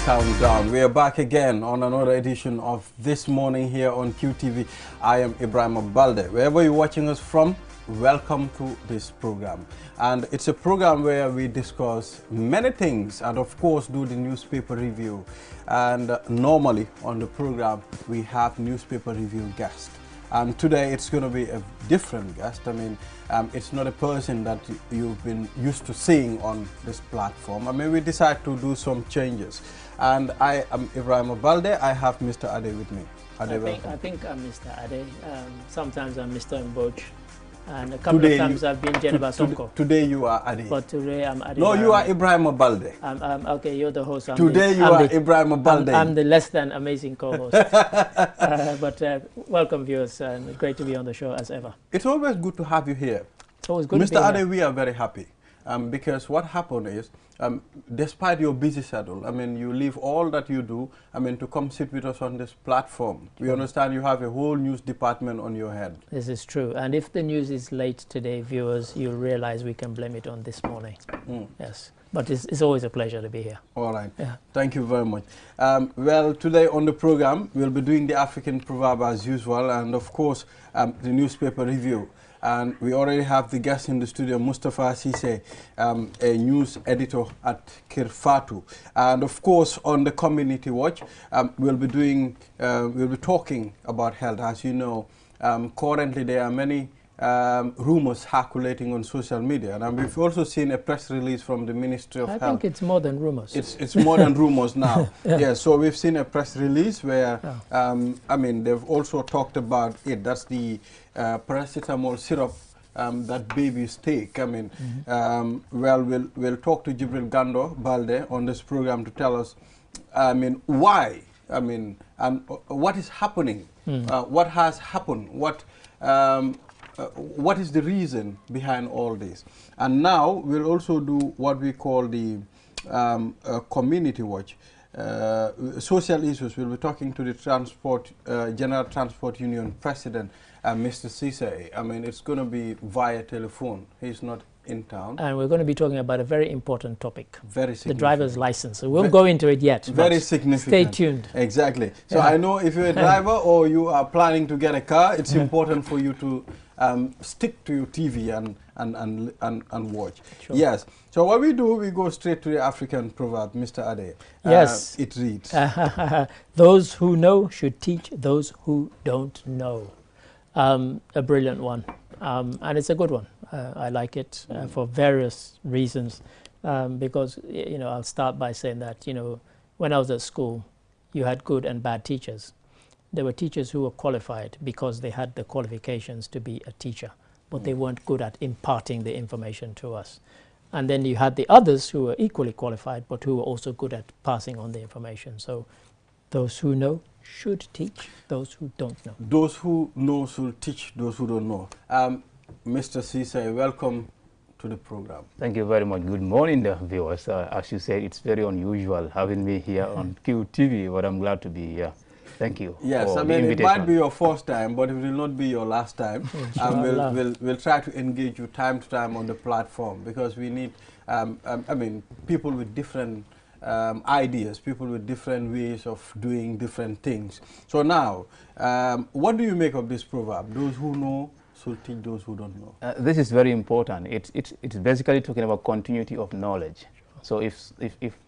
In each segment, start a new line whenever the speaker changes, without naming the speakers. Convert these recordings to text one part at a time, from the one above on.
countdown. We are back again on another edition of This Morning here on QTV. I am Ibrahim Balde. Wherever you're watching us from, welcome to this program. And it's a program where we discuss many things and of course do the newspaper review. And normally on the program we have newspaper review guests. And today it's going to be a different guest. I mean, it's not a person that you've been used to seeing on this platform. I mean, we decided to do some changes. And I am Ibrahim Balde. I have Mr. Ade with me. Ade,
I think I'm Mr. Ade. Sometimes I'm Mr. Mboch. And a couple of times I've been Geneva Sonko.
Today you are Ade.
But today I'm Ade.
No, you are Ibrahim Balde.
Okay, you're the host.
Today you are Ibrahim Balde.
I'm the less than amazing co-host. But welcome viewers, and great to be on the show as ever.
It's always good to have you here.
It's always good
Mr.
to be
Ade,
here.
we are very happy because what happened is, despite your busy schedule, I mean, you leave all that you do, I mean, to come sit with us on this platform. We understand you have a whole news department on your head.
This is true. And if the news is late today, viewers, you'll realize we can blame it on this morning. Yes. But it's always a pleasure to be here.
All right.
Yeah.
Thank you very much. Well, today on the program, we'll be doing the African proverb as usual, and of course, the newspaper review. And we already have the guest in the studio, Mustafa Sise, a news editor at Kirfatu. And of course, on the Community Watch, we'll be talking about health. As you know, currently there are many rumors circulating on social media, and we've also seen a press release from the Ministry of Health.
I think it's more than rumors.
It's more than rumors now. Yeah. So we've seen a press release where, I mean, they've also talked about it. That's the paracetamol syrup that babies take. I mean, well, we'll talk to Jibril Gando Balde on this program to tell us, I mean, why, I mean, and what is happening, what has happened, what is the reason behind all this? And now we'll also do what we call the Community Watch. Social issues. We'll be talking to the General Transport Union President, Mr. Sise. I mean, it's going to be via telephone. He's not in town.
And we're going to be talking about a very important topic.
Very significant.
The driver's license. So we'll go into it yet.
Very significant.
Stay tuned.
Exactly. So I know if you're a driver or you are planning to get a car, it's important for you to stick to your TV and watch. Sure. Yes. So what we do, we go straight to the African proverb, Mr. Ade.
Yes.
It reads,
those who know should teach those who don't know. A brilliant one. And it's a good one. I like it for various reasons. Because, you know, I'll start by saying that, you know, when I was at school, you had good and bad teachers. There were teachers who were qualified because they had the qualifications to be a teacher, but they weren't good at imparting the information to us. And then you had the others who were equally qualified, but who were also good at passing on the information. So those who know should teach those who don't know.
Those who know should teach those who don't know. Mr. Sise, welcome to the program.
Thank you very much. Good morning, the viewers. As you said, it's very unusual having me here on QTV, but I'm glad to be here. Thank you.
Yes, I mean, it might be your first time, but it will not be your last time. We'll try to engage you time to time on the platform, because we need, I mean, people with different ideas, people with different ways of doing different things. So now, what do you make of this proverb? Those who know should teach those who don't know.
This is very important. It's basically talking about continuity of knowledge. So if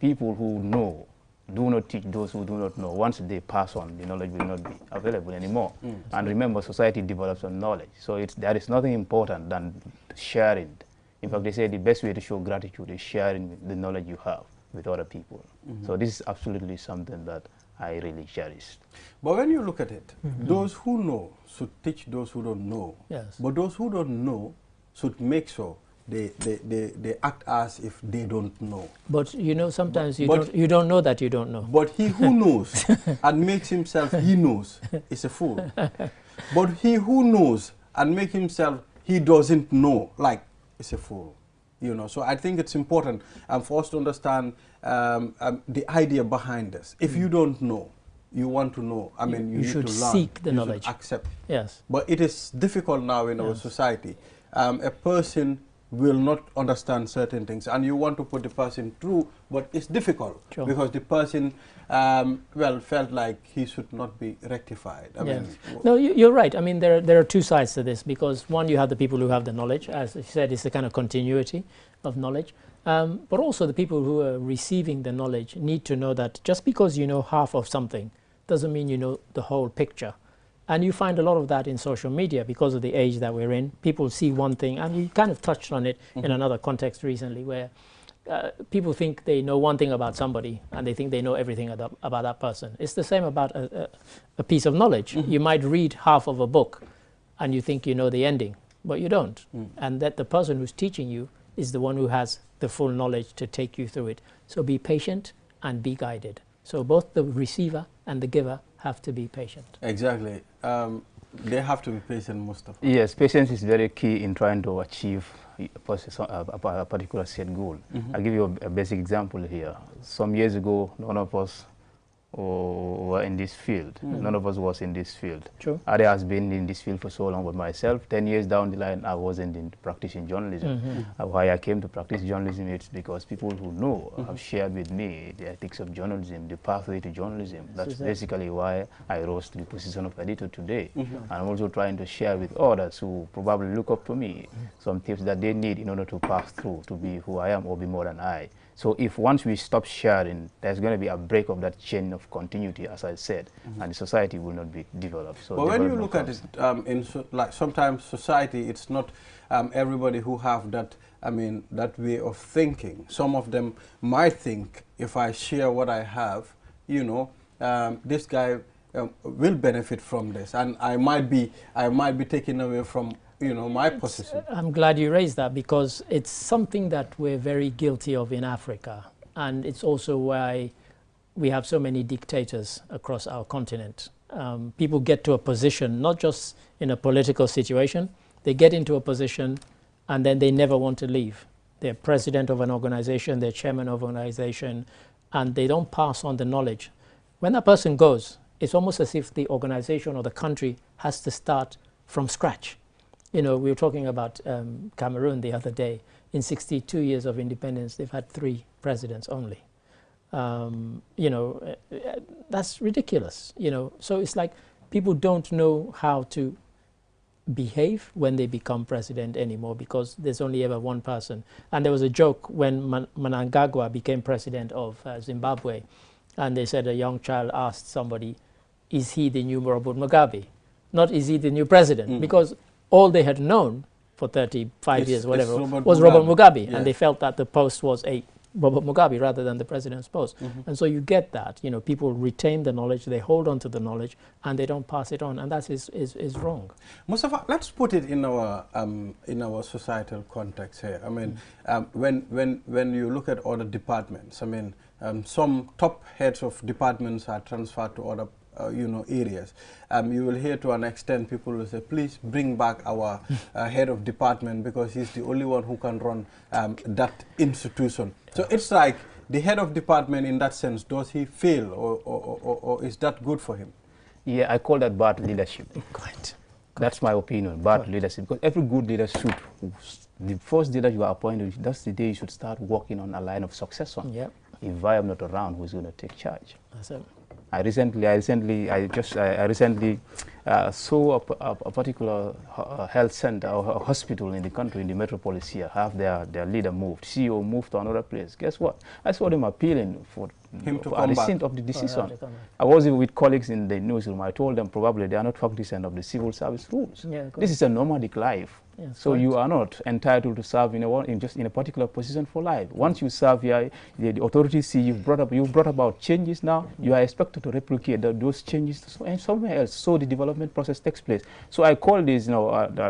people who know do not teach those who do not know, once they pass on, the knowledge will not be available anymore. And remember, society develops on knowledge. So there is nothing important than sharing. In fact, they say the best way to show gratitude is sharing the knowledge you have with other people. So this is absolutely something that I really cherish.
But when you look at it, those who know should teach those who don't know.
Yes.
But those who don't know should make sure they act as if they don't know.
But you know, sometimes you don't know that you don't know.
But he who knows and makes himself he knows is a fool. But he who knows and makes himself he doesn't know, like, is a fool. You know, so I think it's important for us to understand the idea behind this. If you don't know, you want to know. I mean, you
should
need to learn.
seek the
you
knowledge.
Should accept.
Yes.
But it is difficult now in our society. A person will not understand certain things, and you want to put the person through, but it's difficult because the person, well, felt like he should not be rectified. I mean,
no, you're right. I mean, there are two sides to this, because one, you have the people who have the knowledge, as you said, it's the kind of continuity of knowledge. But also the people who are receiving the knowledge need to know that just because you know half of something doesn't mean you know the whole picture. And you find a lot of that in social media because of the age that we're in. People see one thing, and you kind of touched on it in another context recently, where people think they know one thing about somebody and they think they know everything about that person. It's the same about a piece of knowledge. You might read half of a book and you think you know the ending, but you don't. And that the person who's teaching you is the one who has the full knowledge to take you through it. So be patient and be guided. So both the receiver and the giver have to be patient.
Exactly. They have to be patient, most of them.
Yes, patience is very key in trying to achieve a particular set goal. I'll give you a basic example here. Some years ago, none of us were in this field. None of us was in this field.
True.
Ade has been in this field for so long, but myself, 10 years down the line, I wasn't in practicing journalism. Why I came to practice journalism, it's because people who know have shared with me the ethics of journalism, the pathway to journalism. That's basically why I rose to the position of editor today. And I'm also trying to share with others who probably look up to me some tips that they need in order to pass through, to be who I am or be more than I. So if once we stop sharing, there's going to be a break of that chain of continuity, as I said, and the society will not be developed. So
but when you look at it, like sometimes society, it's not everybody who have that, that way of thinking. Some of them might think, if I share what I have, you know, this guy will benefit from this, and I might be taken away from, you know, my position.
I'm glad you raised that, because it's something that we're very guilty of in Africa, and it's also why we have so many dictators across our continent. People get to a position, not just in a political situation, they get into a position and then they never want to leave. They're president of an organization, they're chairman of an organization, and they don't pass on the knowledge. When that person goes, it's almost as if the organization or the country has to start from scratch. You know, we were talking about Cameroon the other day. In 62 years of independence, they've had 3 presidents only. You know, that's ridiculous, you know. So it's like people don't know how to behave when they become president anymore, because there's only ever one person. And there was a joke when Mnangagwa became president of Zimbabwe, and they said a young child asked somebody, is he the new Robert Mugabe? Not is he the new president, because all they had known for 35 years, whatever, was Robert Mugabe. And they felt that the post was a Robert Mugabe rather than the president's post. And so you get that, you know, people retain the knowledge, they hold on to the knowledge, and they don't pass it on, and that is wrong.
Mustafa, let's put it in our societal context here. I mean, when you look at other departments, I mean, some top heads of departments are transferred to other you know, areas. You will hear to an extent people will say, please bring back our head of department, because he's the only one who can run that institution. So it's like the head of department, in that sense, does he fail, or is that good for him?
Yeah, I call that bad leadership.
Quite.
That's my opinion, bad leadership. Because every good leader should, the first day that you are appointed, that's the day you should start working on a line of succession.
Yep.
If I am not around, who's going to take charge?
That's it.
I recently saw a particular health center or hospital in the country, in the metropolis here, have their leader moved, CEO moved to another place. Guess what? I saw them appealing for him to come back. Of the decision. I was with colleagues in the newsroom. I told them probably they are not cognizant of the civil service rules. Yeah, this is a nomadic life. Yeah, so you are not entitled to serve just in a particular position for life. Once you serve here, the authorities see you've brought about changes now. You are expected to replicate those changes somewhere else. So the development process takes place. So I call this, you know,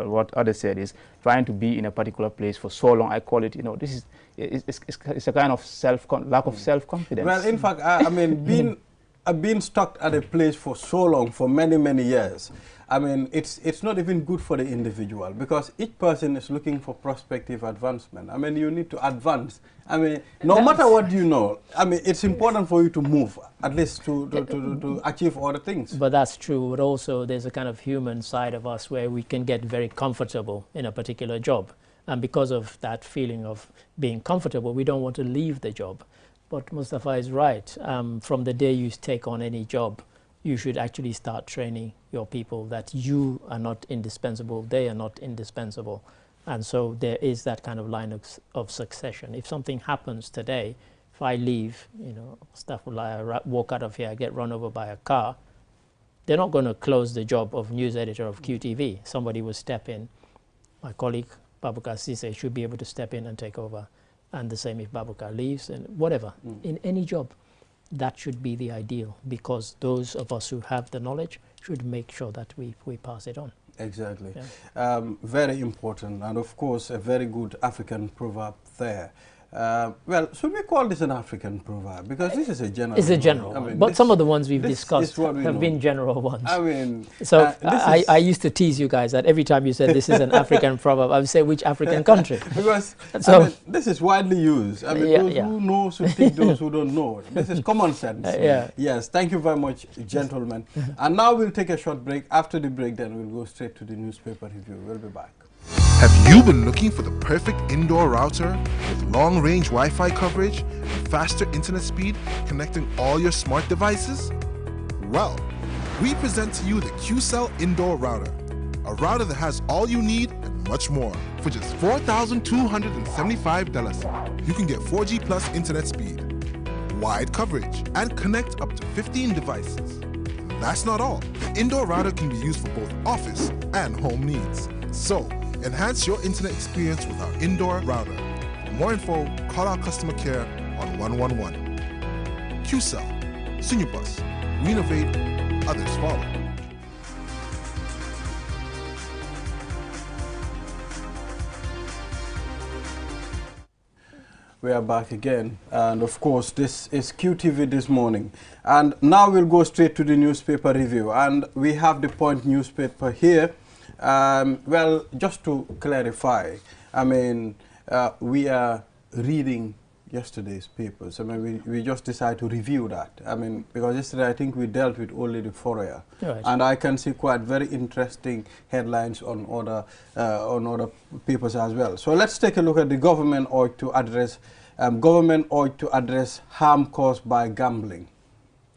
what others said is trying to be in a particular place for so long. I call it, you know, this is it's a kind of lack of self-confidence.
Well, in fact, I mean, being stuck at a place for so long, for many years, I mean, it's not even good for the individual, because each person is looking for prospective advancement. I mean, you need to advance. I mean, no matter what you know, I mean, it's important for you to move, at least to achieve other things.
But that's true. But also, there's a kind of human side of us where we can get very comfortable in a particular job. And because of that feeling of being comfortable, we don't want to leave the job. But Mustafa is right. From the day you take on any job, you should actually start training your people that you are not indispensable, they are not indispensable. And so there is that kind of line of succession. If something happens today, if I leave, you know, stuff will walk out of here, get run over by a car, they're not going to close the job of news editor of QTV. Somebody will step in. My colleague, Babukar Sise, should be able to step in and take over. And the same if Babukar leaves, and whatever. In any job, that should be the ideal, because those of us who have the knowledge should make sure that we pass it on.
Exactly.
Yeah.
Very important, and of course a very good African proverb there. Well, should we call this an African proverb? Because this is a general.
It's a general one. But some of the ones we've discussed have been general ones.
I mean,
so I used to tease you guys that every time you said this is an African proverb, I would say which African country?
Because
so,
I mean, this is widely used. I mean, those who know should teach those who don't know. This is common sense. Yes, thank you very much, gentlemen. And now we'll take a short break. After the break, then we'll go straight to the newspaper review. We'll be back.
Have you been looking for the perfect indoor router with long-range Wi-Fi coverage and faster internet speed connecting all your smart devices? Well, we present to you the QCell Indoor Router, a router that has all you need and much more. For just $4,275, you can get 4G plus internet speed, wide coverage, and connect up to 15 devices. And that's not all. The indoor router can be used for both office and home needs. So, enhance your internet experience with our indoor router. For more info, call our customer care on 111. QCell, Sunubus, we innovate, others follow.
We are back again, and of course this is QTV this morning. And now we'll go straight to the newspaper review, and we have the Point newspaper here. Well, just to clarify, I mean, we are reading yesterday's papers. I mean, we just decided to review that. I mean, because yesterday I think we dealt with only the Fourier. Right. And I can see quite very interesting headlines on other papers as well. So let's take a look at the government ought to address harm caused by gambling.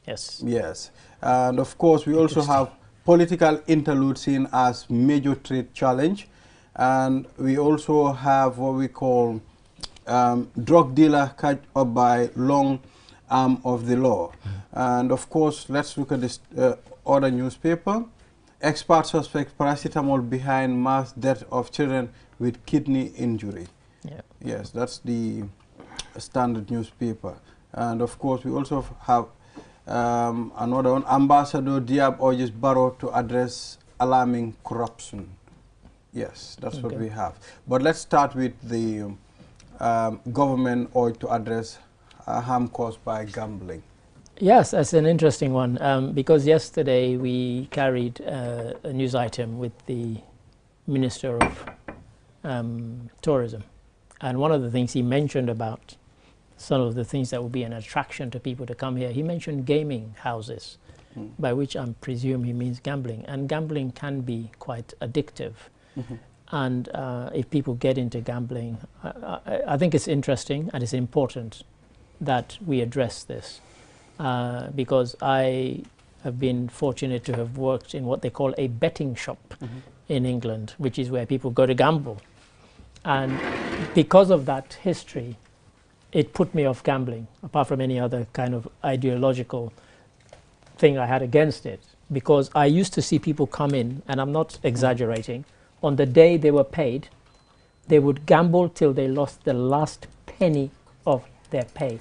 Yes.
Yes. And of course, we also have political interlude seen as major trade challenge, and we also have what we call drug dealer catch up by long arm of the law. And of course, let's look at this other newspaper. Expert suspect paracetamol behind mass death of children with kidney injury. Yeah. Yes, that's the Standard newspaper. And of course, we also have another one. Ambassador Diab urges Barrow to address alarming corruption. Yes, that's what we have. But let's start with the government ought to address harm caused by gambling.
Yes, that's an interesting one, because yesterday we carried a news item with the Minister of Tourism, and one of the things he mentioned about some of the things that would be an attraction to people to come here, he mentioned gaming houses, by which I presume he means gambling, and gambling can be quite addictive. And if people get into gambling, I think it's interesting and it's important that we address this, because I have been fortunate to have worked in what they call a betting shop in England, which is where people go to gamble. And because of that history, it put me off gambling, apart from any other kind of ideological thing I had against it, because I used to see people come in, and I'm not exaggerating, on the day they were paid, they would gamble till they lost the last penny of their pay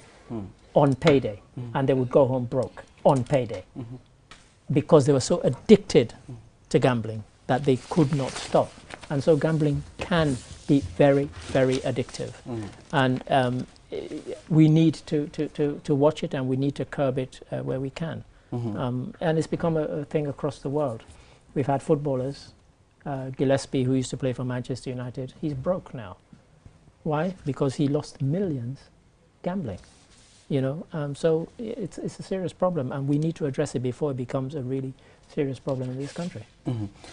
on payday, and they would go home broke on payday, because they were so addicted to gambling that they could not stop. And so gambling can be very, very addictive. And we need to watch it, and we need to curb it where we can. And it's become a thing across the world. We've had footballers, Gillespie, who used to play for Manchester United, he's broke now. Why? Because he lost millions gambling. You know, so it's a serious problem, and we need to address it before it becomes a really serious problem in this country.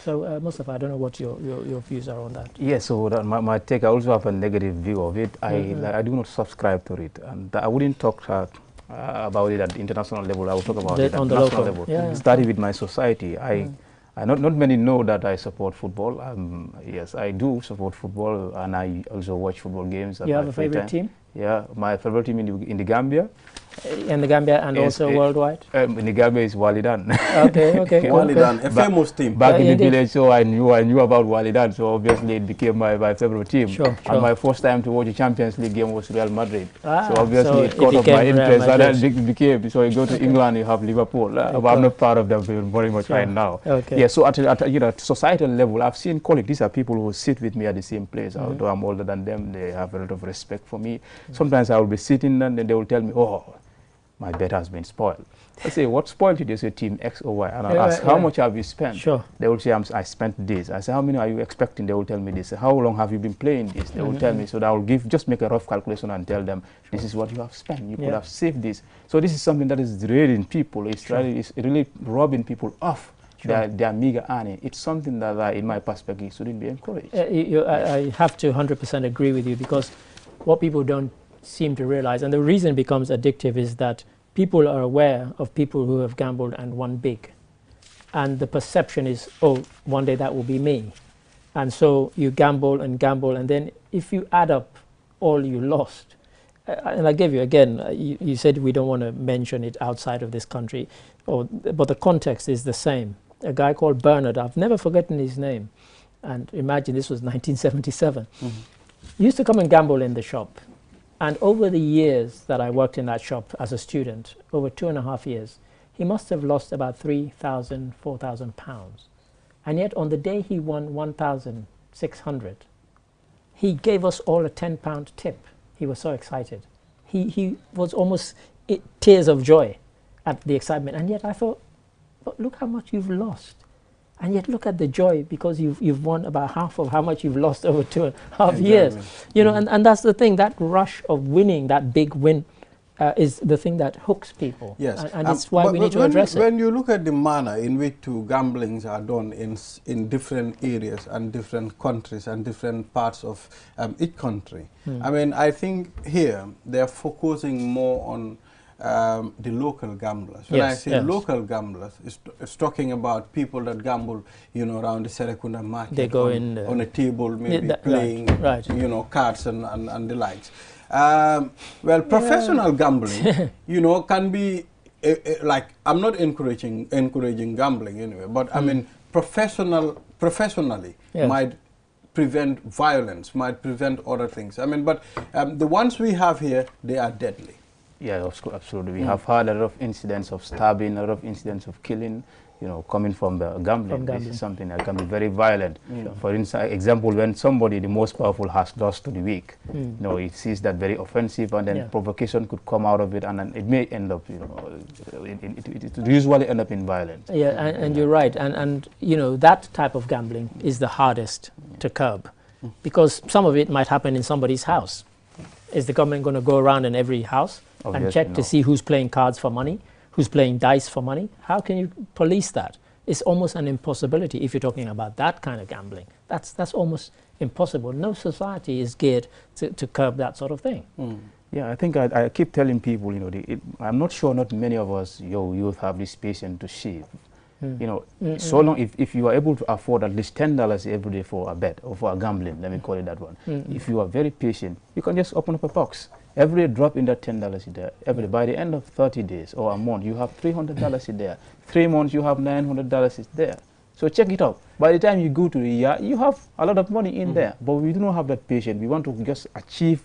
So, Mustafa, I don't know what your views are on that.
Yeah, so that my take, I also have a negative view of it. I do not subscribe to it, and I wouldn't talk about it at the international level. I will talk about it at the national level.
Yeah,
Starting with my society, not many know that I support football. Yes, I do support football, and I also watch football games.
You have a favorite team?
Yeah, my favorite team in the Gambia.
In the Gambia and also worldwide?
In the Gambia is Walidan.
Okay.
Walidan, a famous team.
Back in the village, so I knew about Walidan, so obviously it became my favorite team.
Sure.
And my first time to watch a Champions League game was Real Madrid. So obviously
so
it caught up my interest. And then
it
became, so you go to England, you have Liverpool. But I'm not part of them very much right now.
Okay.
Yeah, so at societal level, I've seen colleagues, these are people who sit with me at the same place. Although I'm older than them, they have a lot of respect for me. Sometimes I will be sitting and then they will tell me, oh, my bet has been spoiled. I say, what spoiled it? They say team X or Y. And I ask, how much have you spent?
Sure.
They will say, I spent this. I say, how many are you expecting? They will tell me this. How long have you been playing this? They will tell me. So I will just make a rough calculation and tell them, this is what you have spent. You could have saved this. So this is something that is draining people. It's really robbing people off their meager earning. It's something that, in my perspective, shouldn't be encouraged.
I have to 100% agree with you, because what people don't seem to realize, and the reason it becomes addictive, is that people are aware of people who have gambled and won big, and the perception is, oh, one day that will be me. And so you gamble, and then if you add up all you lost, and I gave you again, you said we don't want to mention it outside of this country, but the context is the same. A guy called Bernard, I've never forgotten his name, and imagine this was 1977. He used to come and gamble in the shop. And over the years that I worked in that shop as a student, over 2.5 years, he must have lost about 3,000, 4,000 pounds. And yet on the day he won 1,600, he gave us all a £10 tip. He was so excited. He was almost tears of joy at the excitement. And yet I thought, but look how much you've lost. And yet look at the joy, because you've won about half of how much you've lost over 2.5 years. You know, and that's the thing, that rush of winning, that big win, is the thing that hooks people.
Yes.
And it's why we need to address it.
When you look at the manner in which gamblings are done in different areas and different countries and different parts of each country, I mean, I think here they're focusing more on the local gamblers. When I say local gamblers, it's talking about people that gamble, you know, around the Serekunda market.
They go
on a table, maybe playing, you know, cards and the likes. Well, professional gambling, you know, can be like, I'm not encouraging gambling anyway, but I mean, professionally might prevent violence, might prevent other things. I mean, but the ones we have here, they are deadly.
Yeah, absolutely. We have had a lot of incidents of stabbing, a lot of incidents of killing, you know, coming from the gambling. This is something that can be very violent. For example, when somebody, the most powerful, has lost to the weak, you know, it sees that very offensive, and then provocation could come out of it, and then it may end up, you know, it usually end up in violence.
Yeah, and you're right. And, you know, that type of gambling is the hardest to curb, because some of it might happen in somebody's house. Is the government going to go around in every house and check to see who's playing cards for money, who's playing dice for money? How can you police that? It's almost an impossibility if you're talking about that kind of gambling. That's almost impossible. No society is geared to curb that sort of thing.
Yeah, I think I keep telling people, you know, I'm not sure not many of us, youth, have this patience to save. You know, so long if you are able to afford at least $10 every day for a bet or for a gambling, let me call it that one. If you are very patient, you can just open up a box. Every day drop in that $10 in there. Every day, by the end of 30 days or a month, you have $300 in there. 3 months, you have $900 is there. So check it out. By the time you go to the year, you have a lot of money in there. But we do not have that patience. We want to just achieve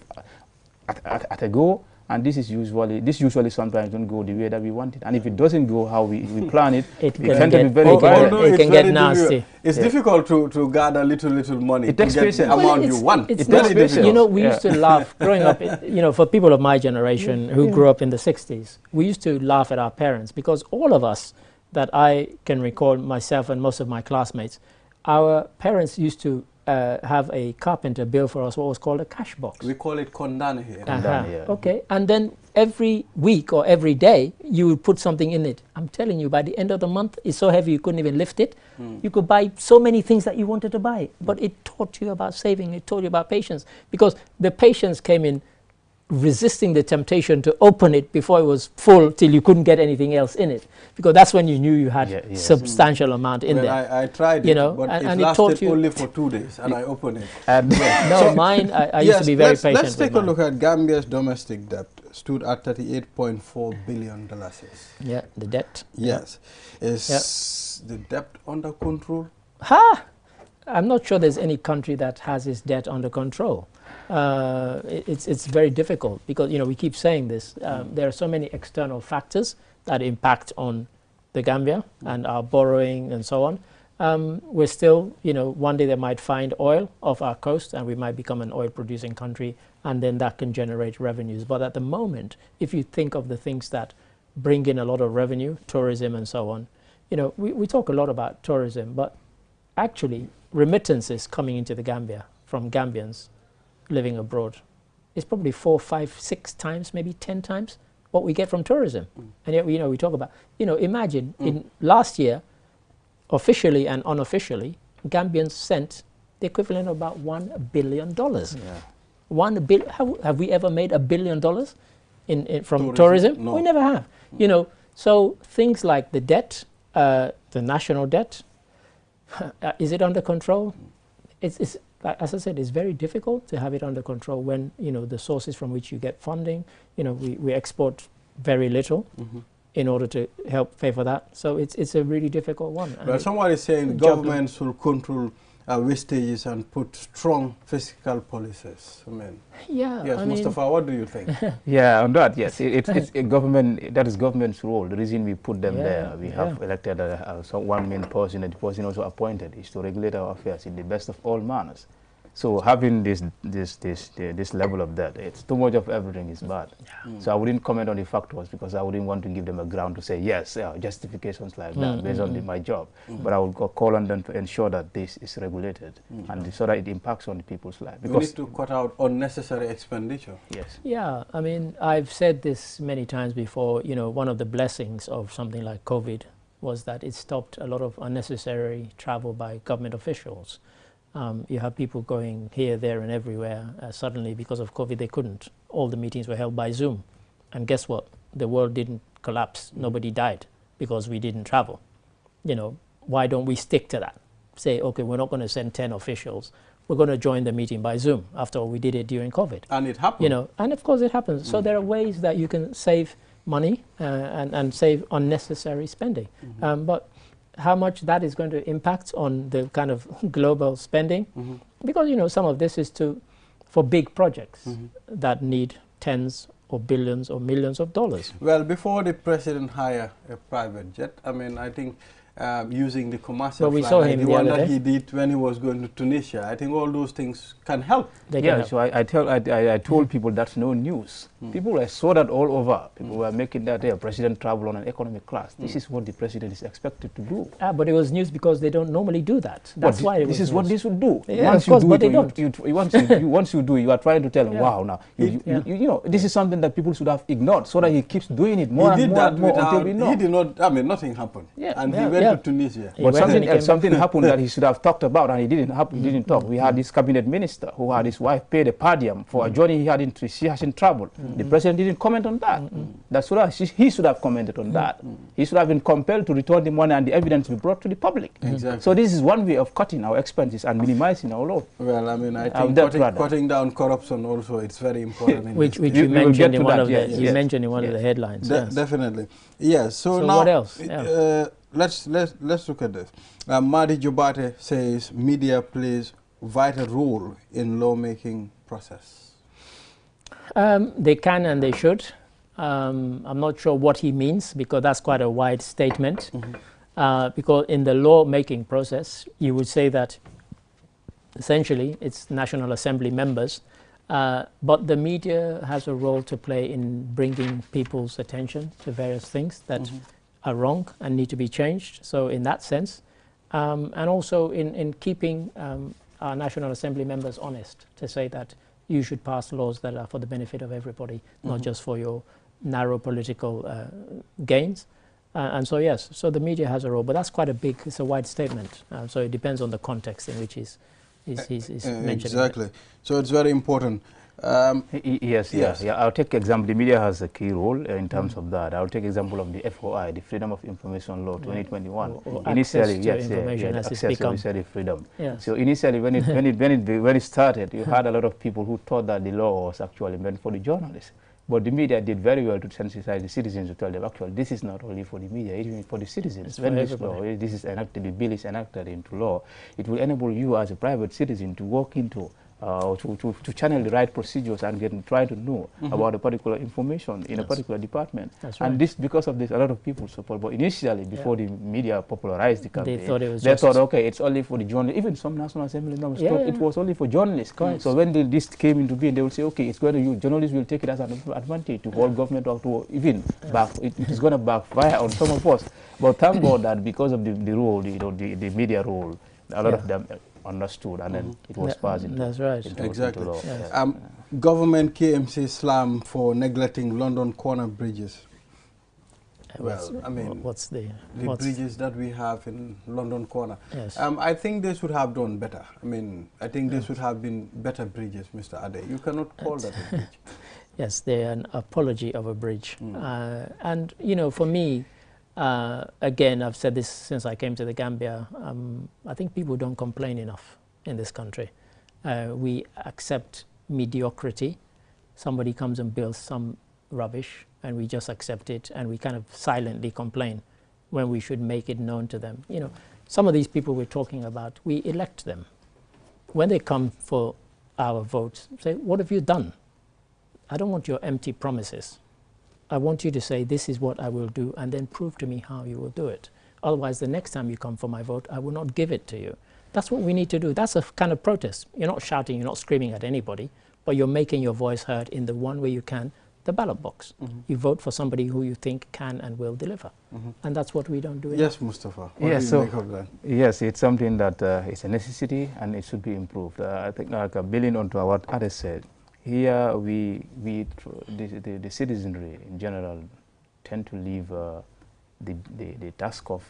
at a go. And this usually sometimes don't go the way that we want it. And if it doesn't go how we plan it, it can be very violent.
It can get nasty.
It's difficult to gather little money to get the amount you want.
It's very difficult. You know, we used to laugh growing up, you know, for people of my generation who grew up in the 60s, we used to laugh at our parents, because all of us that I can recall, myself and most of my classmates, our parents used to have a carpenter build for us what was called a cash box.
We call it kondane here.
Okay, and then every week or every day, you would put something in it. I'm telling you, by the end of the month, it's so heavy you couldn't even lift it. You could buy so many things that you wanted to buy, but it taught you about saving, it taught you about patience, because the patience came in resisting the temptation to open it before it was full till you couldn't get anything else in it, because that's when you knew you had substantial amount in there.
I tried
you
it,
know,
but
and
it
it taught
lasted
you
only for 2 days, and I opened it.
no,
So,
mine, I used to be very patient.
Let's take a look at Gambia's domestic debt. Stood at $38.4 billion.
Yeah, the debt.
Yes. Is the debt under control?
I'm not sure there's any country that has its debt under control. It's very difficult because, you know, we keep saying this. There are so many external factors that impact on the Gambia and our borrowing and so on. We're still, you know, one day they might find oil off our coast and we might become an oil producing country, and then that can generate revenues. But at the moment, if you think of the things that bring in a lot of revenue, tourism and so on, you know, we talk a lot about tourism, but actually remittances coming into the Gambia from Gambians living abroad is probably 4, 5, 6 times, maybe 10 times what we get from tourism. And yet, you know, we talk about, you know, imagine in last year, officially and unofficially, Gambians sent the equivalent of about $1 billion.
Yeah.
Have we ever made $1 billion from tourism?
No.
We never have. You know, so things like the debt, the national debt, is it under control? It's as I said, it's very difficult to have it under control when, you know, the sources from which you get funding, you know, we export very little in order to help pay for that. So it's a really difficult one.
Well, someone is saying governments will control wastages and put strong fiscal policies. I mean,
yeah.
yes, Mustafa, what do you think?
Yeah, on that, yes, it's a government. That is government's role. The reason we put them there, we have elected one main person, and the person also appointed is to regulate our affairs in the best of all manners. So having this level of debt, it's too much of everything is bad. So I wouldn't comment on the factors because I wouldn't want to give them a ground to say yes, justifications like that based on my job. But I would call on them to ensure that this is regulated and so that it impacts on the people's life.
We need to cut out unnecessary expenditure.
Yes.
Yeah, I mean, I've said this many times before. You know, one of the blessings of something like COVID was that it stopped a lot of unnecessary travel by government officials. You have people going here, there, and everywhere. Suddenly, because of COVID, they couldn't. All the meetings were held by Zoom. And guess what? The world didn't collapse. Nobody died because we didn't travel. You know, why don't we stick to that? Say, okay, we're not going to send 10 officials. We're going to join the meeting by Zoom. After all, we did it during COVID.
And it happened.
You know, and of course it happens. So there are ways that you can save money and save unnecessary spending. But how much that is going to impact on the kind of global spending, because, you know, some of this is for big projects that need tens or billions or millions of dollars.
Well, before the president hired a private jet, I mean, I think using the commercial
we
flight,
saw
like
him
the
the
one
other
that
day.
he did when he was going to Tunisia, I think all those things can help.
Yeah, so I told people that's no news. People saw that all over. People were making that president travel on an economic class. This is what the president is expected to do.
But it was news because they don't normally do that. That's why it was
this is what this would do.
Yeah,
Once
of course,
you do
but
it,
they don't.
once you do it, you are trying to tell him, wow, now, you know, this is something that people should have ignored so that he keeps doing it more and more and more until we know.
He did not, I mean, nothing happened. And he went to Tunisia.
But something happened that he should have talked about, and he didn't talk. We had this cabinet minister who had his wife paid a per diem for a journey she hasn't traveled. The president didn't comment on that. That's what he should have commented on that. He should have been compelled to return the money and the evidence be brought to the public.
Exactly.
So this is one way of cutting our expenses and minimizing our load.
Well, I mean, I think cutting down corruption also, it's very important.
Which you mentioned in one of the headlines.
Definitely. Yes. So now,
what else?
Let's look at this. Madi Jobate says media plays vital role in lawmaking process.
They can and they should. I'm not sure what he means because that's quite a wide statement. Because in the lawmaking process, you would say that essentially it's National Assembly members, but the media has a role to play in bringing people's attention to various things that are wrong and need to be changed. So in that sense, and also in keeping our National Assembly members honest to say that you should pass laws that are for the benefit of everybody, not just for your narrow political gains. And so, yes, so the media has a role, but that's quite a big, it's a wide statement. So it depends on the context in which he's mentioning
exactly. So it's very important.
Yes. I'll take example. The media has a key role in terms of that. I'll take example of the FOI, the Freedom of Information Law 2021.
Or
initially,
access
initially freedom.
Yes.
So initially, when it started, you had a lot of people who thought that the law was actually meant for the journalists. But the media did very well to sensitize the citizens to tell them, actually, this is not only for the media, it is for the citizens. When this law, this is enacted, the bill is enacted into law, it will enable you as a private citizen to walk into to channel the right procedures and try to know about a particular information in a particular department.
That's right.
And this, because of this, a lot of people support. But initially, before the media popularized the campaign,
they thought
okay, it's only for the journalists. Even some National Assembly members thought it was only for journalists. So when this came into being, they will say, okay, it's going to use, journalists will take it as an advantage to hold government or to even back. It is going to backfire on some of us. But thank God that because of the role, the media role, a lot of them understood, and then it was passed into,
exactly.
law.
Yes. Government KMC slam for neglecting London corner bridges. Well, I mean,
what's the
bridges that we have in London corner?
Yes.
I think they should have done better. I mean, I think they should have been better bridges, Mr. Ade. You cannot call that a bridge.
Yes, they're an apology of a bridge. And, you know, for me, again, I've said this since I came to the Gambia, I think people don't complain enough in this country. We accept mediocrity. Somebody comes and builds some rubbish and we just accept it, and we kind of silently complain when we should make it known to them. You know, some of these people we're talking about, we elect them. When they come for our votes, say, what have you done? I don't want your empty promises. I want you to say, this is what I will do, and then prove to me how you will do it. Otherwise, the next time you come for my vote, I will not give it to you. That's what we need to do. That's a kind of protest. You're not shouting, you're not screaming at anybody, but you're making your voice heard in the one way you can, the ballot box. You vote for somebody who you think can and will deliver. And that's what we don't do.
Yes, Mustafa. What do you make of that?
Yes, it's something that is a necessity and it should be improved. I think, like building onto what Ade said, here the citizenry in general tend to leave the task of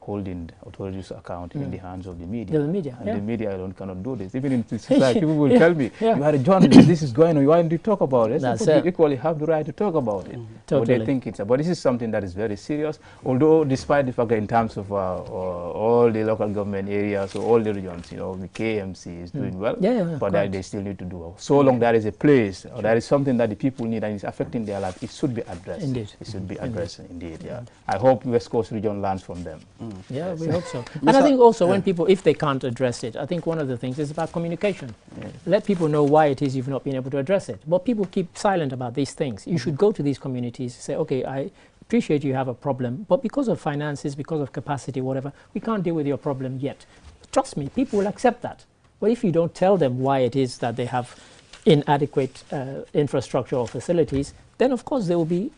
holding authorities' account in the hands of the media.
The media,
and the media alone cannot do this. Even in society, people will tell me, you are a journalist, this is going on, you want to talk about it.
That's
you equally have the right to talk about it.
Totally.
But they think it's, but this is something that is very serious, although despite the fact that in terms of all the local government areas, or all the regions, you know, the KMC is doing well, but they still need to do. So long there is a place, or there is something that the people need and is affecting their life, it should be addressed.
Indeed.
It should be addressed, indeed, I hope West Coast region learns from them.
Yeah, we hope so. And I think also when people, if they can't address it, I think one of the things is about communication. Let people know why it is you've not been able to address it. But people keep silent about these things. You should go to these communities, say, okay, I appreciate you have a problem, but because of finances, because of capacity, whatever, we can't deal with your problem yet. Trust me, people will accept that. But if you don't tell them why it is that they have inadequate infrastructure or facilities, then of course they will be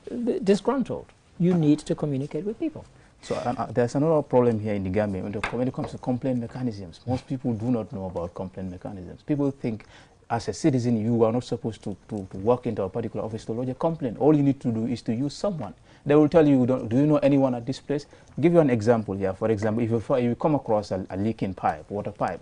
disgruntled. You need to communicate with people.
So there's another problem here in the Gambia when it comes to complaint mechanisms. Most people do not know about complaint mechanisms. People think as a citizen you are not supposed to walk into a particular office to lodge a complaint. All you need to do is to use someone. They will tell you, do you know anyone at this place? I'll give you an example here. For example, if you come across a leaking pipe, water pipe,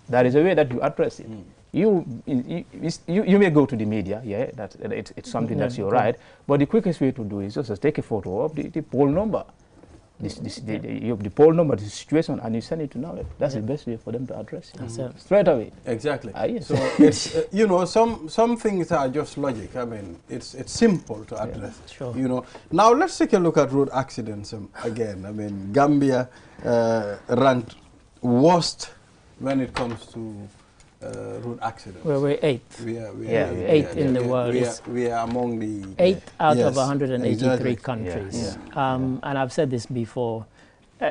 there is a way that you address it. You may go to the media, it's something that's your right, but the quickest way to do is just take a photo of the poll number. The poll number, the situation, and you send it to NAWEP. That's the best way for them to address it. Straight away.
Exactly.
Yes.
So it's you know, some things are just logic. I mean, it's simple to address.
Sure.
You know. Now let's take a look at road accidents again. I mean, Gambia ranked worst when it comes to road accidents.
Well, we're eighth.
We are
eighth in the world.
We are among the
8 out of 183 countries.
Yeah.
And I've said this before.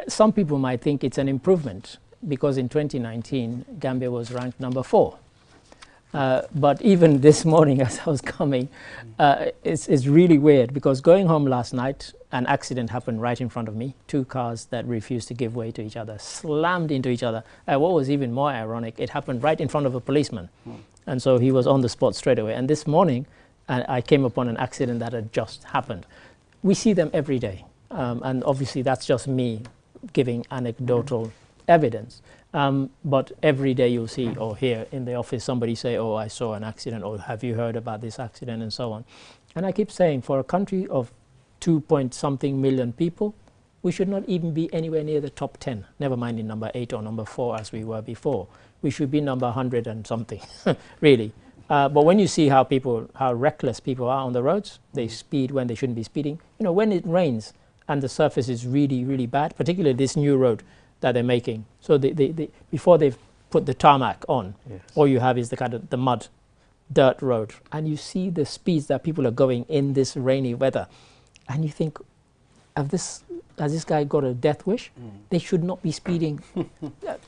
Some people might think it's an improvement because in 2019, Gambia was ranked number 4. But even this morning as I was coming, it's really weird because going home last night, an accident happened right in front of me. 2 cars that refused to give way to each other, slammed into each other. What was even more ironic, it happened right in front of a policeman. And so he was on the spot straight away. And this morning, and I came upon an accident that had just happened. We see them every day, and obviously that's just me giving anecdotal evidence. But every day you'll see or hear in the office somebody say, oh, I saw an accident, or have you heard about this accident, and so on. And I keep saying, for a country of 2-point-something million people, we should not even be anywhere near the top 10, never mind in number 8 or number 4 as we were before. We should be number 100 and something, really. But when you see how reckless people are on the roads, they speed when they shouldn't be speeding. You know, when it rains and the surface is really, really bad, particularly this new road that they're making. So before they've put the tarmac on, yes, all you have is the kind of the mud, dirt road. And you see the speeds that people are going in this rainy weather. And you think, has this guy got a death wish? They should not be speeding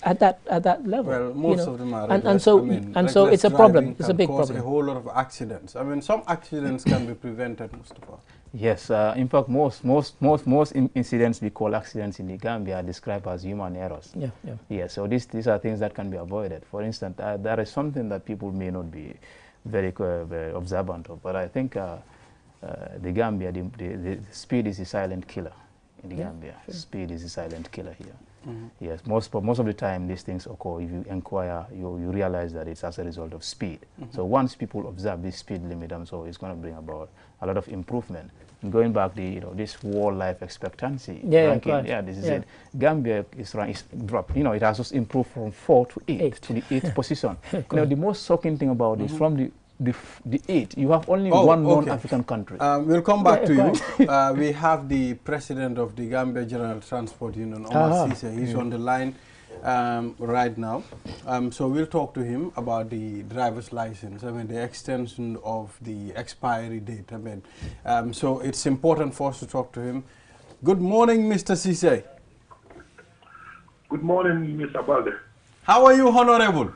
at that level.
Well, most of them are.
And so it's a problem. It's a big problem.
A whole lot of accidents. I mean, some accidents can be prevented, Mustafa.
Yes, in fact, most incidents we call accidents in the Gambia are described as human errors. Yeah, yeah. Yeah, so these are things that can be avoided. For instance, there is something that people may not be very observant of, but I think the Gambia, the speed is a silent killer in the Gambia. Sure. Speed is a silent killer here. Yes, most of the time these things occur. If you inquire, you realize that it's as a result of speed. So once people observe this speed limit, so it's going to bring about a lot of improvement. And going back this world life expectancy ranking, this is it. Gambia is dropped. It has just improved from 4 to 8 to the 8th position. The most shocking thing about this, from the 8, you have only one non-African country.
We'll come back to you. We have the president of the Gambia General Transport Union, Omar Cisse. He's on the line right now. So we'll talk to him about the driver's license. I mean, the extension of the expiry date. I mean, so it's important for us to talk to him. Good morning, Mr. Cisse.
Good morning, Mr. Balde.
How are you, Honorable?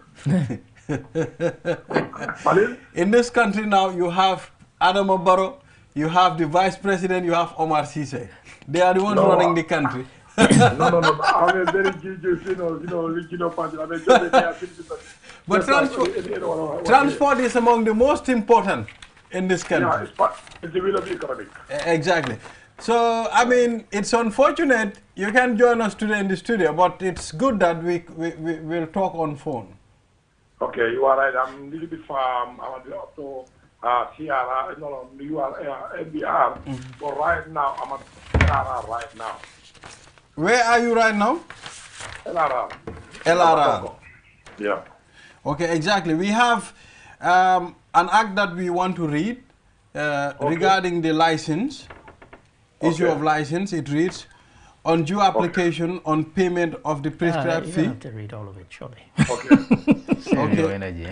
Pardon?
In this country now, you have Adam Barrow, you have the vice president, you have Omar Cisse. They are the ones running the country.
No. I'm a very regional party.
But transport is among the most important in this country.
Yeah, it's the will of the economy.
Exactly. So, I mean, it's unfortunate you can't join us today in the studio, but it's good that we'll talk on phone.
Okay, you are right. I'm a little bit far. I'm up to CRR, you are NBR. But right now, I'm at CRR right now.
Where are you right now?
LRR.
LRR.
Yeah.
Okay, exactly. We have an act that we want to read regarding the license, issue of license. It reads, on due application on payment of the prescribed fee.
You don't have to read all of it, surely.
Okay.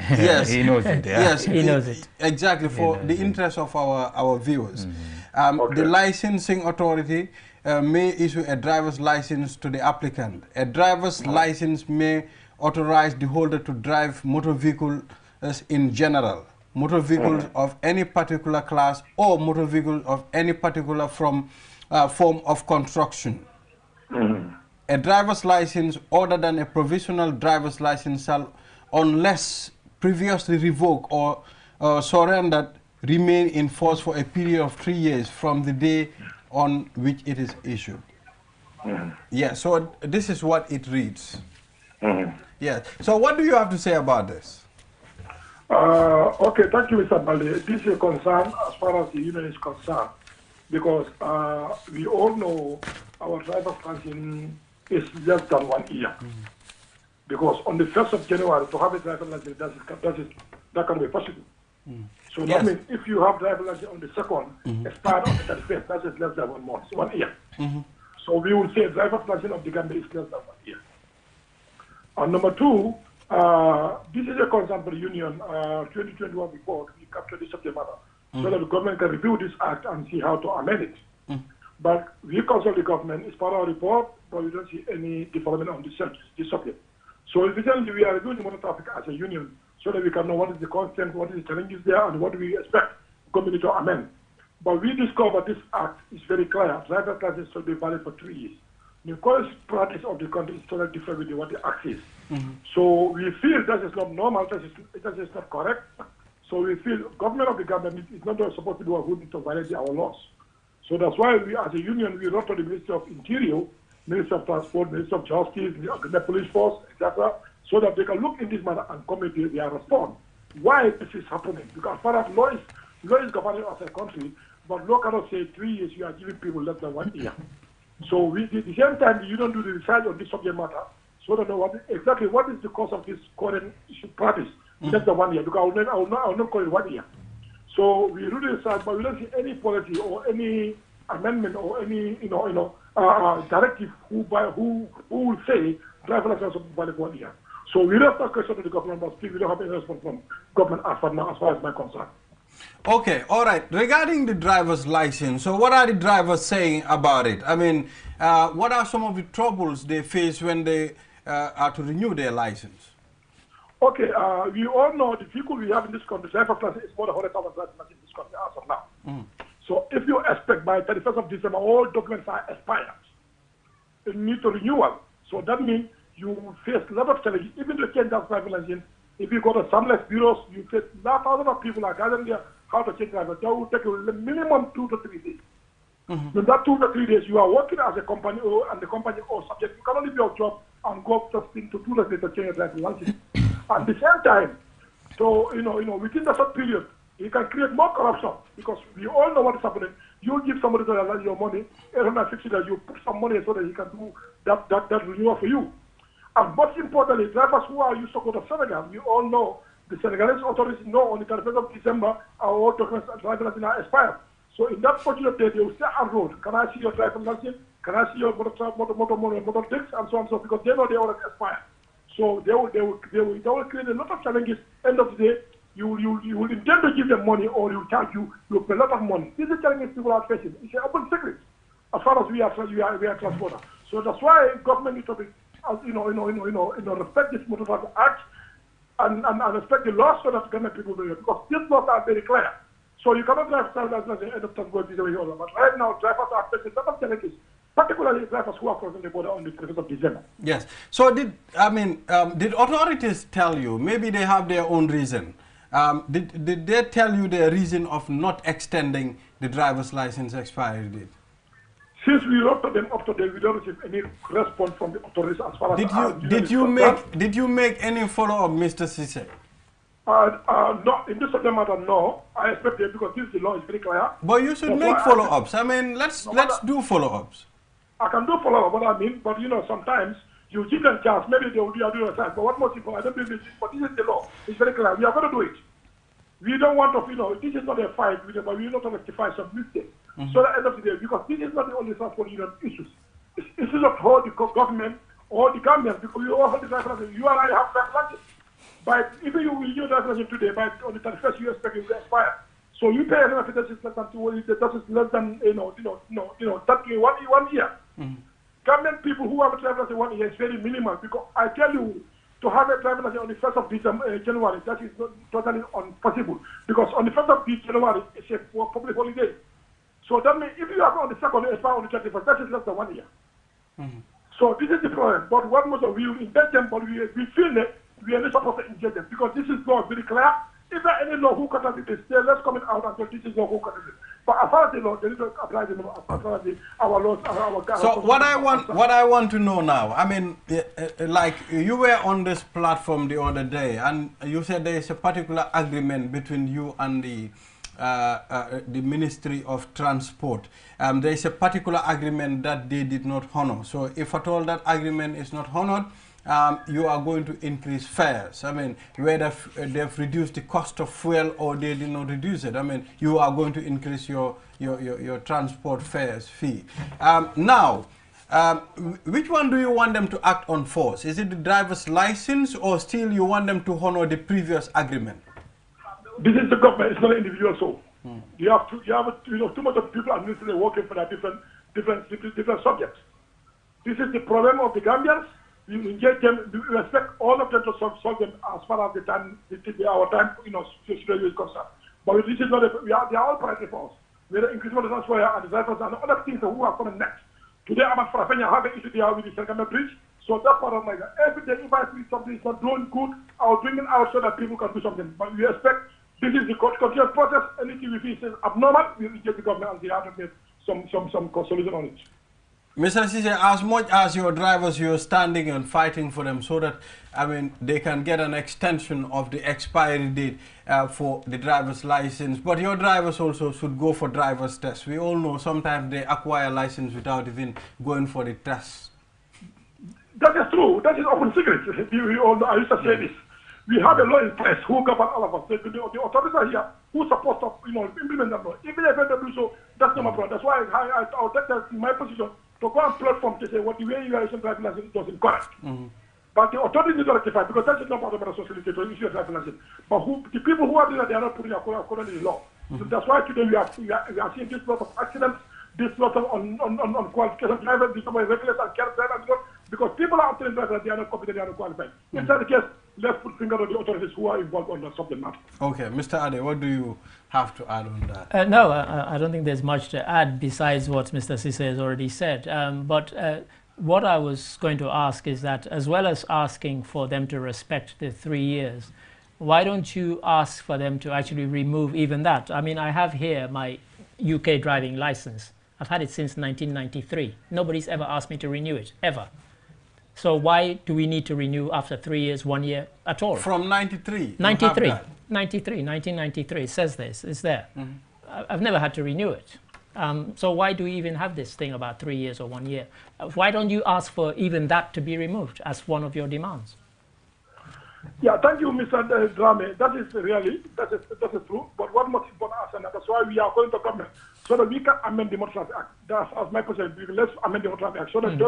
Yes.
He knows it. Yeah.
Yes,
he knows it.
Exactly, for the interest of our viewers. The licensing authority may issue a driver's license to the applicant. A driver's license may authorize the holder to drive motor vehicles in general, motor vehicles of any particular class, or motor vehicles of any particular form of construction. A driver's license other than a provisional driver's license shall, unless previously revoked or surrendered, remain in force for a period of 3 years from the day on which it is issued. Yeah, so this is what it reads. Yeah, so what do you have to say about this?
Okay, thank you, Mr. Balde. This is a concern as far as the union is concerned, because we all know our driver's license is less than 1 year. Because on the 1st of January, to have a driver's license, that can be possible. So that means if you have driver's license on the 2nd, expired on the 31st, that is less than 1 month, 1 year. So we will say driver's license of the Gambia is less than 1 year. And number 2, this is a concern for the union. 2021 report, we captured this subject matter, so that the government can review this act and see how to amend it. But we consult the government, it's part of our report, but we don't see any development on this subject. So evidently we are reviewing the motor traffic as a union, so that we can know what is the content, what is the challenges there, and what do we expect the government to amend. But we discovered this act is very clear. Driver's license should be valid for 3 years. The current practice of the country is totally different with what the act is. So we feel that is not normal, that is not correct. So we feel government of the government is not supposed to do a who need to violate our laws. So that's why we, as a union, we wrote to the Ministry of Interior, Minister of Transport, Minister of Justice, the police force, etc., so that they can look in this matter and come with their response. Why this is happening? Because as far as law is governing us as a country, but law cannot say 3 years you are giving people less than 1 year. So we, at the same time, you don't do the research on this subject matter, so that know exactly what is the cause of this current practice, less than 1 year, because I will not call it 1 year. So we do the research, but we don't see any policy or any amendment or any directive who will say driver license of valid 1 year. So we left that question to the government, but still we don't have any response from government as far now, as far as my concern.
Okay, all right. Regarding the driver's license, so what are the drivers saying about it? I mean, what are some of the troubles they face when they are to renew their license?
Okay, we all know the vehicle we have in this country, driver's license is more than 100,000 driver's license in this country as of now. So if you expect by 31st of December all documents are expired, you need to renewal. So that means you face a lot of challenges. Even to change that driver's license, if you go to sunless bureaus, you face thousands of people are gathering there how to change driver. That will take you minimum 2 to 3 days. In that 2 to 3 days, you are working as a company and the company or subject. You cannot leave your job and go just to 2 days to change your driver's license. At the same time, so within the short period, you can create more corruption because we all know what is happening. You give somebody your money, $850, you put some money so that he can do that renewal for you. And most importantly, drivers who are used to go to Senegal, we all know the Senegalese authorities know on the 31st of December our all documents and driver's license are expired. So in that particular day, they will stay on road. Can I see your driver's license? Can I see your motor decks and so on and so because they know they already expired. So they will create a lot of challenges. End of the day, you will intend to give them money or you charge you pay a lot of money. These are challenges people are facing. It's an open secret as far as we are transporter. So that's why government needs to be respect this Motor Traffic Act and respect the laws so that government people do it. Because these laws are very clear. So you cannot drive at the end of time going this way or that. But right now, drivers are facing a lot of challenges, particularly drivers who are crossing the border on the 31st of December.
Yes. So did authorities tell you, maybe they have their own reason, did they tell you the reason of not extending the driver's license expiry date?
Since we wrote to them up to date, we don't receive any response from the authorities as far as
did you make any follow-up, Mr. Sise?
No, in this subject matter, no. I expect it because this law is very clear.
But you should make follow-ups. I mean, let's do follow-ups.
I can do follow-up, what I mean, but sometimes you give them chance, maybe they will do a side. But what most people, I don't believe this, but this is the law. It's very clear. We are going to do it. We don't want to, this is not a fight with them, but we want to rectify some mistakes. So at the end of the day, because this is not the only transport union issues. It's issues of all the government, all the government, because we all have the driver's license. You and I have driver's license. But even you will use driver's license today, but on the 31st you expect it will expire. So you pay another that is less than 2, that is less than 1 year. Government people who have a driver's license 1 year is very minimal because I tell you, to have a driver's license on the 1st of January, that is not totally impossible because on the 1st of January it's a public holiday. So that means if you are on the 2nd, expire on the 31st, that is less than 1 year. So this is the problem. But what most of we will inject them, but we feel that we are not supposed to inject them because this is law very clear. If there any law who contradicts this, let's comment out until this is law who contradicts it. But as far as the law, they need to apply the law as far as our laws.
So what I want to know now, I mean, like you were on this platform the other day, and you said there is a particular agreement between you and the Ministry of Transport. There is a particular agreement that they did not honor. So if at all that agreement is not honored, you are going to increase fares. I mean, whether they've reduced the cost of fuel or they did not reduce it. I mean, you are going to increase your transport fares fee. Now, which one do you want them to act on first? Is it the driver's license or still you want them to honor the previous agreement?
This is the government, it's not an individual soul. You have too much of people administratively working for that different subjects. This is the problem of the Gambians. You engage them, we expect all of them to solve them as far as our time, situation is concerned. But this is not they are all priority for us. We are increasing the transfer and the drivers and other things who are coming next. Today, I'm at Farafenya, have an issue there with the Sergame Bridge. So that's part of my life. Every day, if I see something is not doing good, I'll bring it out so that people can do something. But we expect This is the continuous process. Anything we feel is abnormal, we will get the government and they have to make some solution on it.
Mr. Cisse, as much as your drivers, you're standing and fighting for them so that, I mean, they can get an extension of the expiry date for the driver's license. But your drivers also should go for driver's tests. We all know sometimes they acquire license without even going for the tests.
That is true. That is open secret. We all know, I used to say this. We have a law in place who govern all of us. The authorities are here who supposed to implement that law. Even if they do so, that's not my problem. That's why I'll take that in my position to go on platform to say what the way you are using driving license was incorrect. But the authorities need to rectify because that is not part of the responsibility to issue a driving license. But the people who are doing that, they are not putting according to the law. So that's why today we are seeing this lot of accidents, this lot of on qualification drivers, this lot of regulars and care drivers, because people are telling drivers that they are not competent, they are not qualified. In that case, let's put finger on the authorities who are involved on the subject matter. Okay,
Mr. Ade, what do you have to add on that?
No, I don't think there's much to add besides what Mr. Cisse has already said. But what I was going to ask is that as well as asking for them to respect the 3 years, why don't you ask for them to actually remove even that? I mean, I have here my UK driving license. I've had it since 1993. Nobody's ever asked me to renew it, ever. So why do we need to renew after 3 years, 1 year at all?
From 93?
1993, it says this, it's there. I've never had to renew it. So why do we even have this thing about 3 years or 1 year? Why don't you ask for even that to be removed as one of your demands?
Yeah, thank you, Mr. Drame. That is true. But what most important us, and that's why we are going to government, so that we can amend the Motor Traffic Act. That's as my position. Let's amend the Motor Traffic Act so that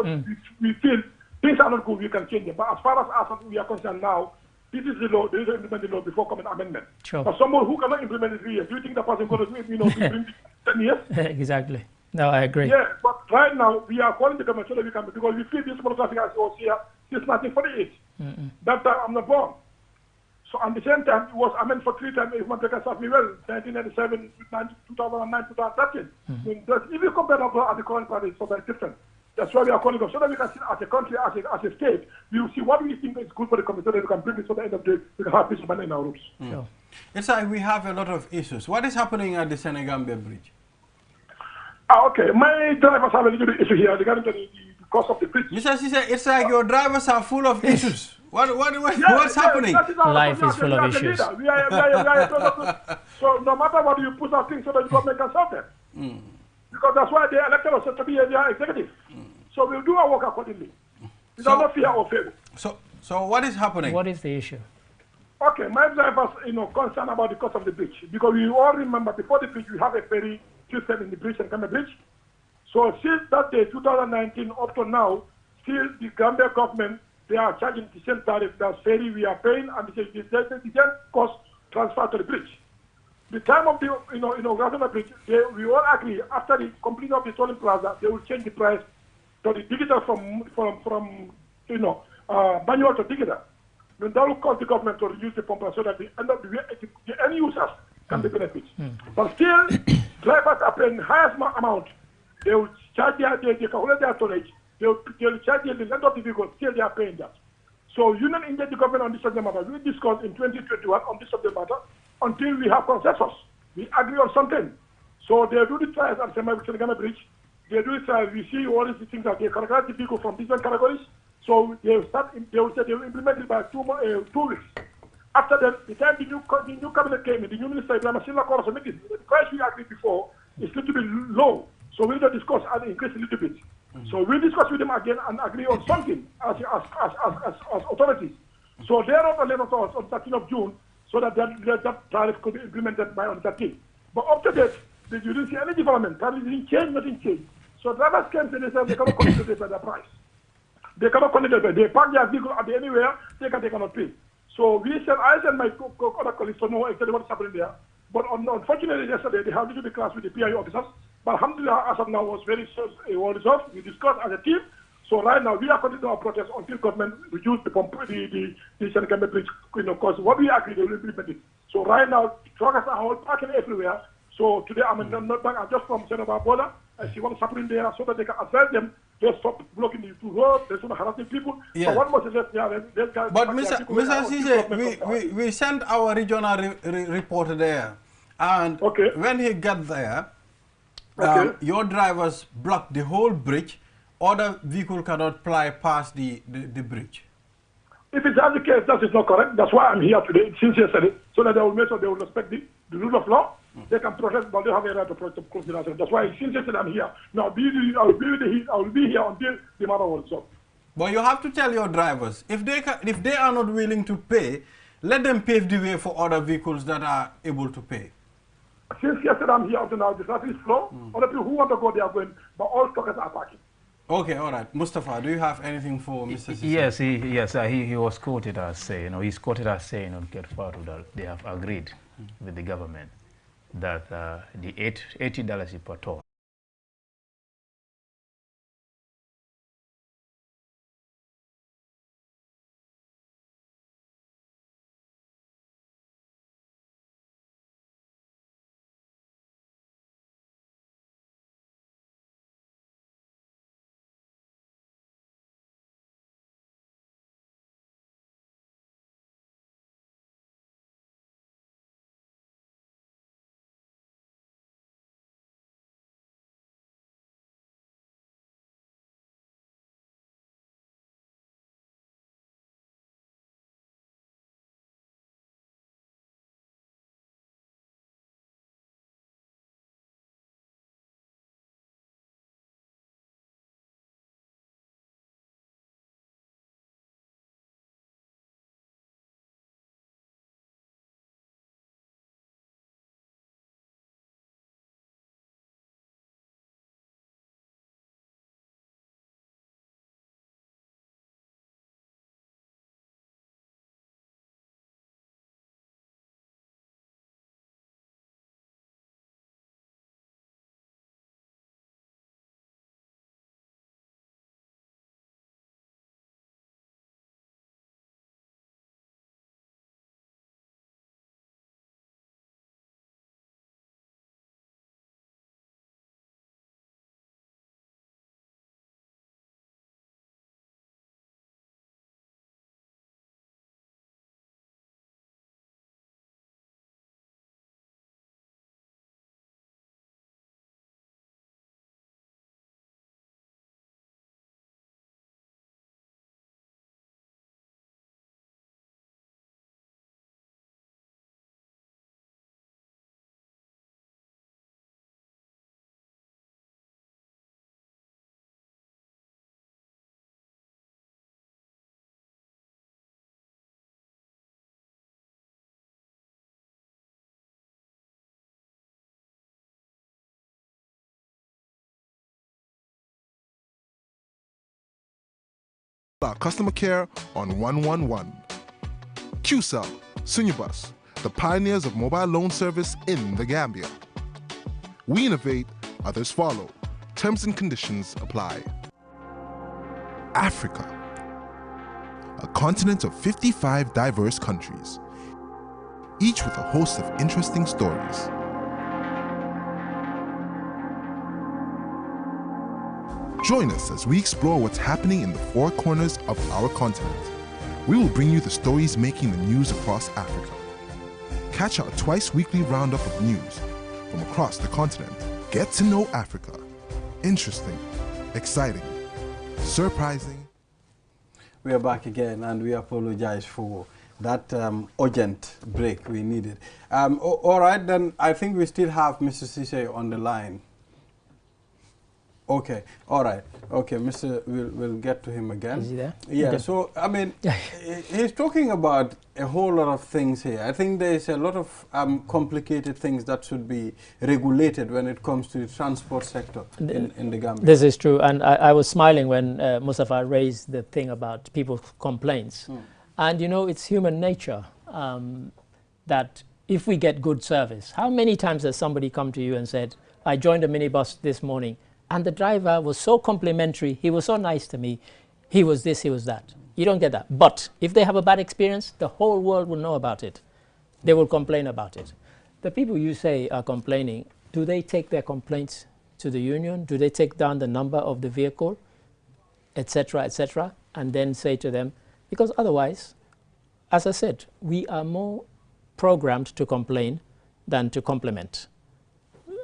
we feel things are not good, we can change them. But as far as we are concerned now, this is the law, there is an implement the law before coming amendment.
Sure.
But someone who cannot implement it 3 years, do you think the person going to bring 10 years?
Exactly. No, I agree.
Yeah, but right now, we are calling the government so that we can, because we feel this Motor Traffic Act was here since 1948. That time I'm not born. So at the same time, it was amended for 3 times, if my records serve me well, 1997, 2009, 2013. If you compare that at the current party, it's so very different. That's why we are calling up, so that we can see as a country, as a state, we will see what we think is good for the community, so that we can bring it to the end of the day, we can have peace of mind in our roots.
Sure.
It's like we have a lot of issues. What is happening at the Senegambia Bridge?
Okay, my drivers have a little bit issue here regarding the cost of the bridge.
Mr. Cisse, it's like your drivers are full of issues. What's happening?
Life is full of issues.
So no matter what you put out things so that the government can solve them. Because that's why they elected us to be their executive. So we'll do our work accordingly. Without no fear or favor.
So what is happening?
What is the issue?
Okay, my drivers, concerned about the cost of the bridge. Because we all remember before the bridge, we have a ferry system in the bridge and Gambia Bridge. So since that day, 2019, up to now, still the Gambia government, they are charging the same tariff that ferry we are paying, and the same cost transfer to the bridge. The time of the inauguration of the bridge, we all agree after the completion of the tolling plaza, they will change the price to the digital from manual to digital. Then that will cause the government to reduce the pump so that the end users can benefit. But still, drivers are paying highest amount. They will charge they calculate their tonnage. They will charge the length of the vehicle. Still, they are paying that. So, Union engaged the government on this subject matter. We discussed in 2021 on this subject matter until we have consensus. We agree on something. So they do the trials at Senegambia Bridge. They do the trials. We see all these things that they categorize the vehicle from different categories. So they will implement it by 2 weeks. After that, the time the new cabinet came in, the new minister, the price we agreed before is a little bit low. So we need to discuss and increase a little bit. So we discuss with them again and agree on something as authorities. So they wrote a letter to us on 13th of June so that tariff could be implemented by on 13th. But up to date, you didn't see any development. Tariff didn't change, nothing changed. So drivers came to they said they cannot consider the price. They cannot consider they park their vehicle at anywhere, they cannot pay. So I sent my other colleagues to know exactly what's happening there. But unfortunately yesterday they had a little bit class with the PIO officers. But alhamdulillah, as of now, was very well resolved. We discussed as a team. So right now, we are continuing our protest until government reduce the Senegambia Bridge, because what we agreed, they will implement it. So right now, truckers are all parking everywhere. So today, I'm not back. I'm just from Senegambia border. I see what's happening there so that they can advise them. They stop blocking the two roads. They stop harassing people.
Yeah.
So one must say, yeah, these guys.
But Mr. Cisse, we sent our regional reporter there, and when he got there, your drivers blocked the whole bridge. Other vehicle cannot fly past the bridge.
If it's the case, that is not correct. That's why I'm here today, since yesterday, so that they will make sure they will respect the rule of law. They can protest, but they have a right to protest close the national. That's why since yesterday I'm here. Now, I will be here until the matter will solve.
But you have to tell your drivers, if they are not willing to pay, let them pave the way for other vehicles that are able to pay.
Since yesterday I'm here until now, the traffic is slow. Other people who want to go, they are going, but all truckers are parking. Okay,
all right. Mustafa, do you have anything for Mr. Cisse?
Yes, he was quoted as saying, he's quoted as saying on Get Fatu that they have agreed with the government that the $80 per ton.
Our customer care on 111. QCell, Sunibus, the pioneers of mobile loan service in the Gambia. We innovate, others follow. Terms and conditions apply. Africa, a continent of 55 diverse countries, each with a host of interesting stories. Join us as we explore what's happening in the four corners of our continent. We will bring you the stories making the news across Africa. Catch our twice-weekly roundup of news from across the continent. Get to know Africa. Interesting, exciting, surprising.
We are back again, and we apologize for that urgent break we needed. All right, then I think we still have Mr. Cisse on the line. Okay, all right. Okay, we'll get to him again.
Is he there?
Yeah,
okay.
So, I mean, he's talking about a whole lot of things here. I think there's a lot of complicated things that should be regulated when it comes to the transport sector in the Gambia.
This is true, and I was smiling when Mustafa raised the thing about people's complaints. And, you know, it's human nature that if we get good service, how many times has somebody come to you and said, I joined a minibus this morning, and the driver was so complimentary, he was so nice to me, he was this, he was that. You don't get that. But if they have a bad experience, the whole world will know about it. They will complain about it. The people you say are complaining, do they take their complaints to the union? Do they take down the number of the vehicle, etc., and then say to them, because otherwise, as I said, we are more programmed to complain than to compliment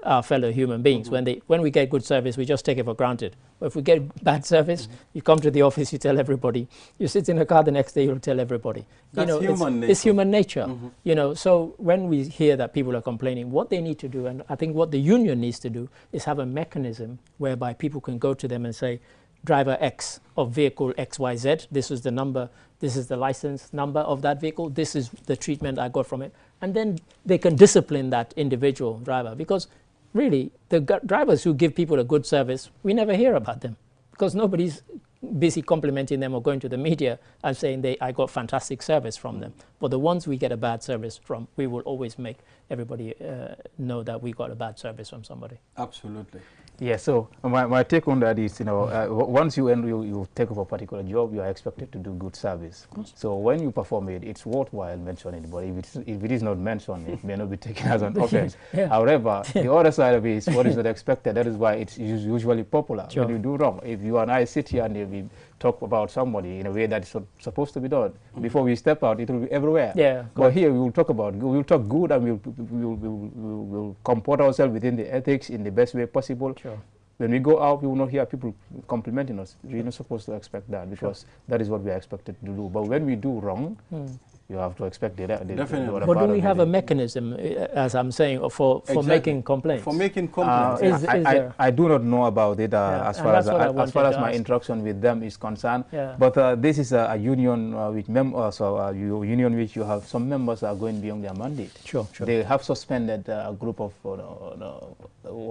our fellow human beings. When we get good service, we just take it for granted. But if we get bad service, you come to the office, you tell everybody. You sit in a car the next day, you'll tell everybody.
That's human nature.
It's human nature. So when we hear that people are complaining, what they need to do, and I think what the union needs to do, is have a mechanism whereby people can go to them and say, driver X of vehicle XYZ, this is the number, this is the license number of that vehicle, this is the treatment I got from it. And then they can discipline that individual driver, because really, the drivers who give people a good service, we never hear about them because nobody's busy complimenting them or going to the media and saying I got fantastic service from them. But the ones we get a bad service from, we will always make everybody know that we got a bad service from somebody.
Absolutely.
Yeah, so my take on that is, once you take up a particular job, you are expected to do good service. So when you perform it, it's worthwhile mentioning it. But if it is not mentioned, it may not be taken as an offense.
Yeah.
However, the other side of it is what is not expected. That is why it's usually popular. Sure. When you do wrong, if you and I sit here and we talk about somebody in a way that is supposed to be done, before we step out, it will be everywhere. Yeah. But here we will talk good, and we'll comport ourselves within the ethics in the best way possible. Sure. When we go out, we will not hear people complimenting us. We're not supposed to expect that, because that is what we are expected to do. But when we do wrong, you have to expect the
Definitely. But do we have a mechanism, as I'm saying, for making complaints?
For making complaints.
I do not know about it as far as my interaction with them is concerned. Yeah. But this is a union which union which you have some members are going beyond their mandate. Sure. They have suspended a group of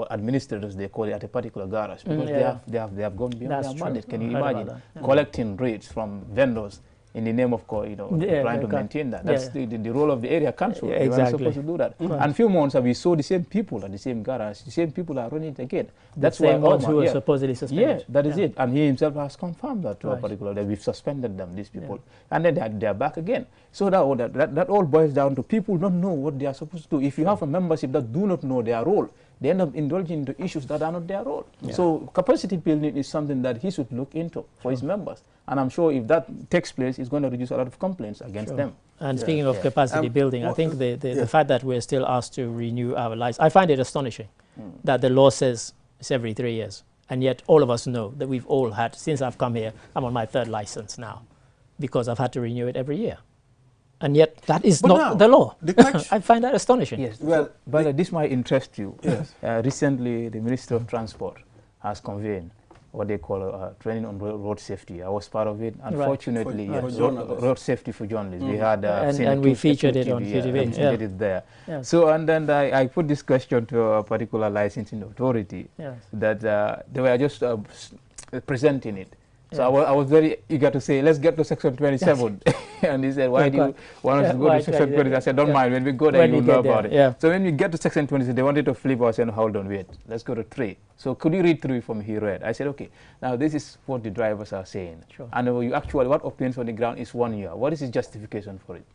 administrators, they call it, at a particular garage, because they have gone beyond their mandate. Can you imagine collecting rates from vendors in the name of trying to maintain that? That's the role of the area council. Exactly. They are supposed to do that. And few months we saw the same people at the same garage. The same people are running it again. That's why ones who were supposedly suspended. Yeah, that is it. And he himself has confirmed that to a particular that we've suspended them, these people, and then they are back again. So that all boils down to people don't know what they are supposed to do. If you have a membership that do not know their role, they end up indulging into issues that are not their role. So capacity building is something that he should look into for his members. And I'm sure if that takes place, it's going to reduce a lot of complaints against them.
And speaking of capacity building, I think the fact that we're still asked to renew our license, I find it astonishing that the law says it's every 3 years. And yet all of us know that we've all had, since I've come here, I'm on my 3rd license now, because I've had to renew it every year. And yet that is not the law. I find that astonishing.
Yes. Well, but this might interest you. Yes. Recently, the Minister of Transport has convened what they call training on road safety. I was part of it. Unfortunately, road safety for journalists. We had
and we featured it on QTV.
Did it there. Yes. So and then I put this question to a particular licensing authority that they were just presenting it. So I was very eager to say, let's get to section 27. And he said, why do you want us to go to section 27? I said, don't mind, when we go there, you'll know about it. So when we get to section 27, they wanted to flip us and hold on, wait, let's go to 3. So could you read through from he read? I said, okay, now this is what the drivers are saying. Sure. And you actually, what obtains on the ground is 1 year. What is his justification for it?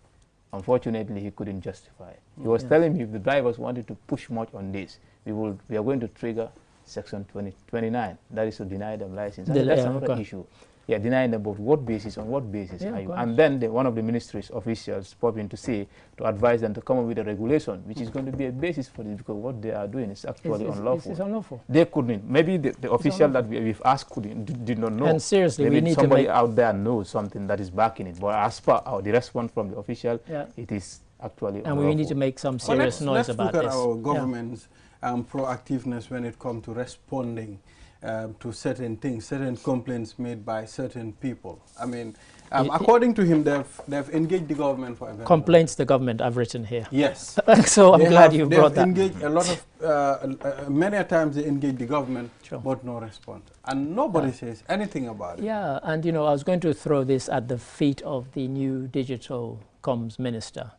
Unfortunately, he couldn't justify it. He was telling me if the drivers wanted to push much on this, we are going to trigger Section 29, that is to deny them license. And that's another issue. Yeah, denying them, but what basis, on what basis are you? And then one of the ministry's officials pop in to say, to advise them to come up with a regulation, which is going to be a basis for this, because what they are doing is actually unlawful. It's unlawful. They couldn't. Maybe the official that we've asked did not know.
And seriously,
maybe
we need
somebody out there knows something that is backing it. But as per the response from the official, it is actually unlawful.
And we need to make some serious noise about this.
Let's look at our government's proactiveness when it comes to responding to certain things, certain complaints made by certain people. I mean, according to him, they've engaged the government for events.
Complaints the government, I've written here.
Yes.
So I'm glad you brought that.
They've engaged a lot of, many a times they engage the government, but no response. And nobody says anything about it.
Yeah, and I was going to throw this at the feet of the new digital comms minister.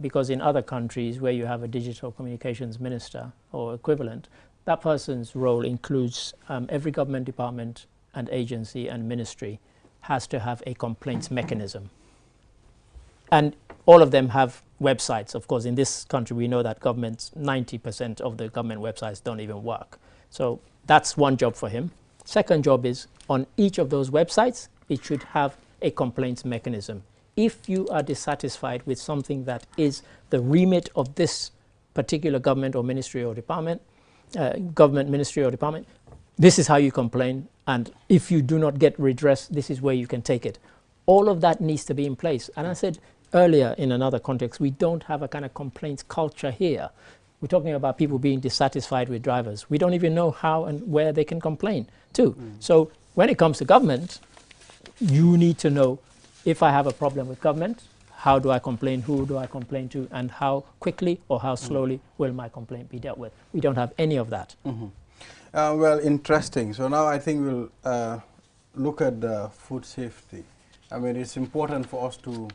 Because in other countries where you have a digital communications minister or equivalent, that person's role includes every government department and agency and ministry has to have a complaints mechanism. And all of them have websites. Of course, in this country, we know that 90% of the government websites don't even work. So that's one job for him. Second job is on each of those websites, it should have a complaints mechanism. If you are dissatisfied with something that is the remit of this particular government or ministry or department, government, ministry or department, this is how you complain. And if you do not get redress, this is where you can take it. All of that needs to be in place. And I said earlier in another context, we don't have a kind of complaints culture here. We're talking about people being dissatisfied with drivers. We don't even know how and where they can complain too. So when it comes to government, you need to know, if I have a problem with government, how do I complain, who do I complain to, and how quickly or how slowly will my complaint be dealt with. We don't have any of that.
Well, interesting. So now I think we'll look at the food safety. I mean, it's important for us to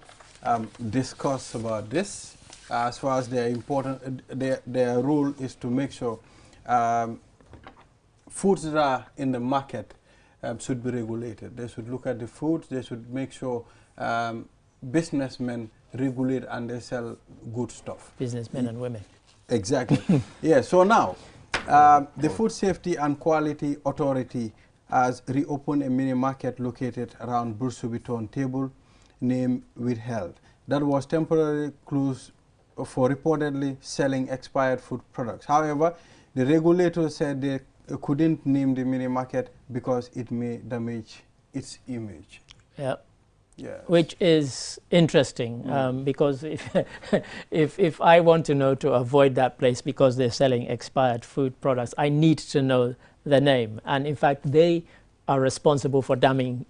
discuss about this, as far as their role is to make sure foods that are in the market should be regulated. They should look at the foods. They should make sure businessmen regulate and they sell good stuff.
Businessmen and women.
Exactly. Yeah. So now, the Food Safety and Quality Authority has reopened a mini market located around Bursubiton Table, named Withheld, that was temporarily closed for reportedly selling expired food products. However, the regulator said they couldn't name the mini market because it may damage its image.
Yeah.
Yeah.
Which is interesting, because if I want to know to avoid that place because they're selling expired food products, I need to know the name. And in fact, they are responsible for damaging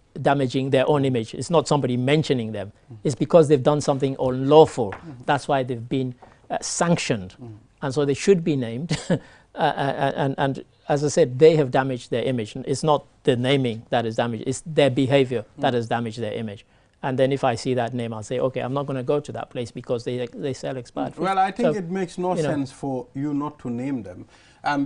their own image. It's not somebody mentioning them. It's because they've done something unlawful. That's why they've been sanctioned. And so they should be named. And as I said, they have damaged their image. It's not the naming that is damaged. It's their behavior that has damaged their image. And then if I see that name, I'll say, okay, I'm not going to go to that place because they sell expired food.
Well, I think it makes no sense for you not to name them.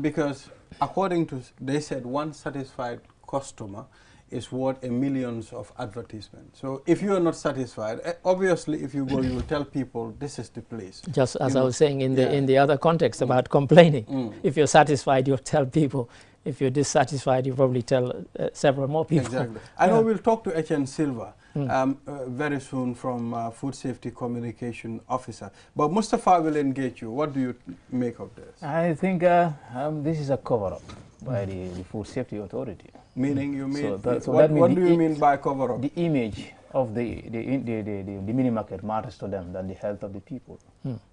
Because according to, they said one satisfied customer is worth millions of advertisements. So if you are not satisfied, obviously if you go, you will tell people this is the place.
Just as I was saying in the other context about complaining. If you're satisfied, you'll tell people. If you're dissatisfied, you probably tell several more people.
Exactly. I know we'll talk to Etienne Silva very soon from Food Safety Communication Officer. But Mustafa will engage you. What do you make of this?
I think this is a cover-up by the Food Safety Authority.
Meaning, you mean,
so
what do you mean by cover-up?
The image of the mini market matters to them than the health of the people.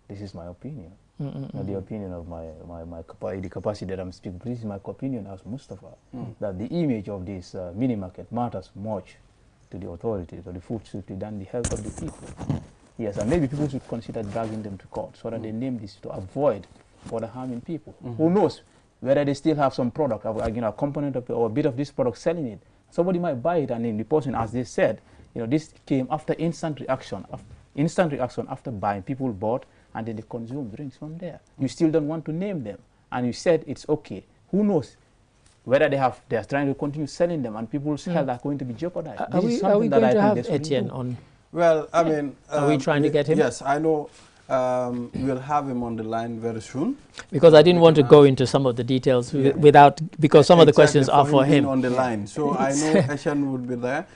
This is my opinion. The opinion of the capacity that I'm speaking. This is my opinion as Mustafa, that the image of this mini market matters much to the authority, to the food safety, than the health of the people. Yes, and maybe people should consider dragging them to court so that they name this to avoid further harming people. Who knows whether they still have some product, a component of or a bit of this product selling it. Somebody might buy it, and then the person, as they said, this came after instant reaction after buying. People bought, and then they consume drinks from there. You still don't want to name them, and you said it's okay. Who knows whether they are trying to continue selling them, and people's health are going to be jeopardized.
Are we going to have Etienne on?
Well, I mean,
are we trying to get him?
Yes, I know. We'll have him on the line very soon.
Because I didn't want to go into some of the details because some of the questions are for him.
On the line, so I know Etienne will be there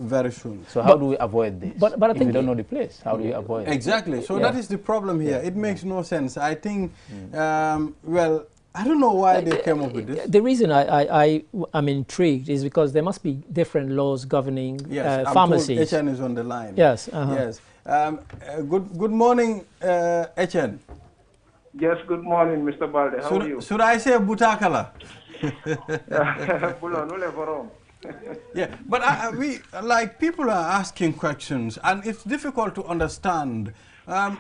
very soon.
So how do we avoid this?
But I think
if we don't know the place, how do we avoid it?
Exactly. So that is the problem here. It makes no sense. I think, well, I don't know why they came up with this.
The reason I'm intrigued is because there must be different laws governing pharmacies.
Etienne is on the line.
Yes.
Yes. Good morning, Etienne.
Yes, good morning, Mr. Balde. How are you?
Should I say Butakala? Yeah, but people are asking questions, and it's difficult to understand.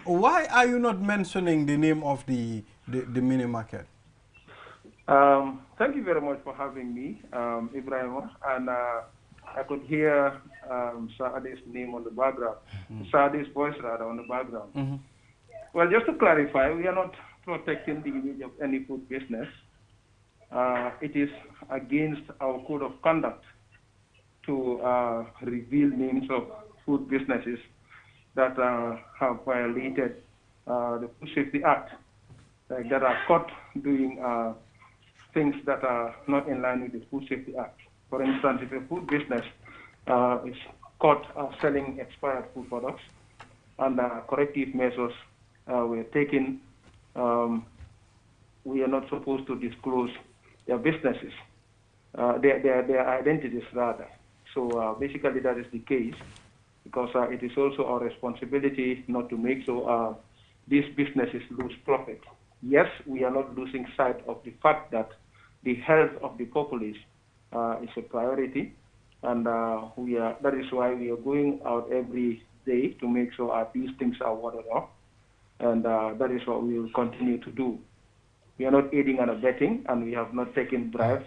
Why are you not mentioning the name of the mini market?
Thank you very much for having me, Ibrahim. And I could hear Saade's name on the background, Saade's voice rather on the background. Well, just to clarify, we are not protecting the image of any food business. It is against our code of conduct to reveal names of food businesses that have violated the Food Safety Act, that are caught doing things that are not in line with the Food Safety Act. For instance, if a food business is caught selling expired food products and corrective measures were taken, we are not supposed to disclose their businesses, their identities rather. So basically that is the case, because it is also our responsibility not to make so these businesses lose profit. Yes, we are not losing sight of the fact that the health of the populace is a priority, and that is why we are going out every day to make sure these things are warded off, and that is what we will continue to do. We are not aiding and abetting, and we have not taken bribes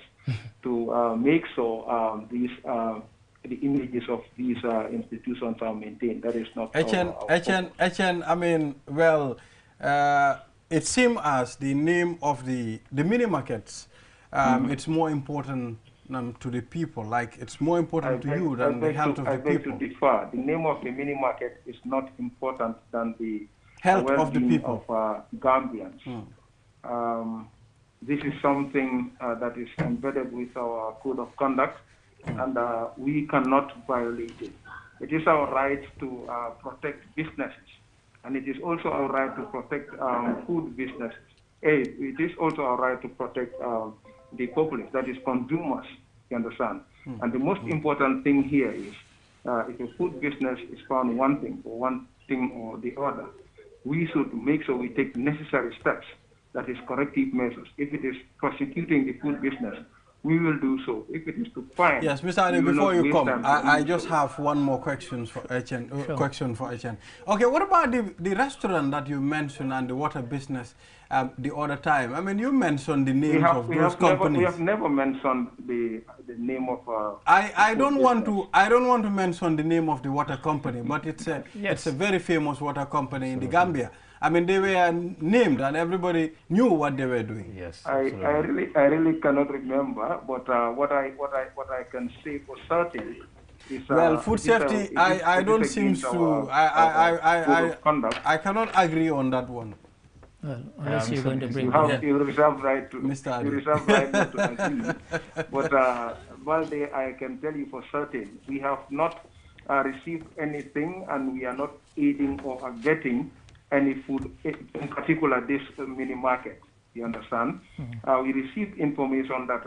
to make sure the images of these institutions are maintained. That is not
Etienne, I mean, well, it seems as the name of the mini markets, it's more important to the people. Like, it's more important to you than the health of the people.
I beg to differ. The name of the mini market is not important than the
health of the people
of Gambians. This is something that is embedded with our code of conduct, and we cannot violate it. It is our right to protect businesses, and it is also our right to protect food businesses. It is also our right to protect the populace, that is consumers, you understand? And the most important thing here is if a food business is found wanting for one thing or the other, we should make sure we take necessary steps, that is corrective measures. If it is prosecuting the food business, we will do so. If it is to fine.
Yes, Mr. Ali, before you come, I just have one more question for Etienne. Okay, what about the restaurant that you mentioned and the water business the other time? I mean, you mentioned the names of those companies.
We have never mentioned the name of.
I don't want to mention the name of the water company, but it's a very famous water company in the Gambia. I mean, they were named and everybody knew what they were doing.
Yes,
I really cannot remember, but what I can say for certain is
well, food safety. I don't seem to. I cannot agree on that one.
Well, unless you're going to bring
you reserve right to
Mr.
You reserve right not to agree. But Balde, I can tell you for certain, we have not received anything, and we are not aiding or abetting any food, in particular this mini market. You understand? We received information that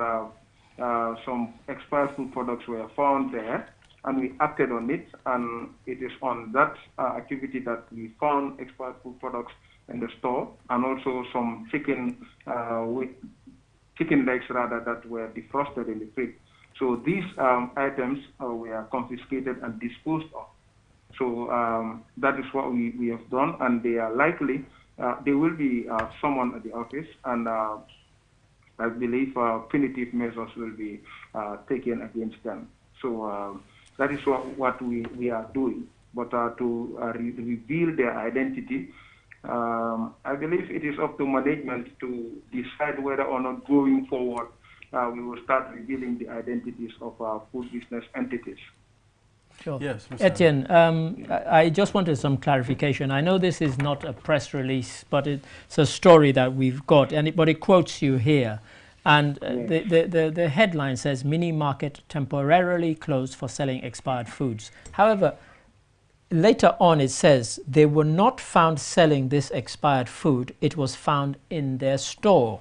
some expired food products were found there, and we acted on it. And it is on that activity that we found expired food products in the store, and also some chicken legs rather that were defrosted in the fridge. So these items were confiscated and disposed of. So that is what we have done, and they are likely, there will be someone at the office, and I believe punitive measures will be taken against them. So that is what we are doing. But to reveal their identity, I believe it is up to management to decide whether or not going forward we will start revealing the identities of our food business entities.
Sure.
Yes, Mr.
Etienne, I just wanted some clarification. I know this is not a press release, but it's a story that we've got, but it quotes you here. And the headline says, mini market temporarily closed for selling expired foods. However, later on it says they were not found selling this expired food. It was found in their store.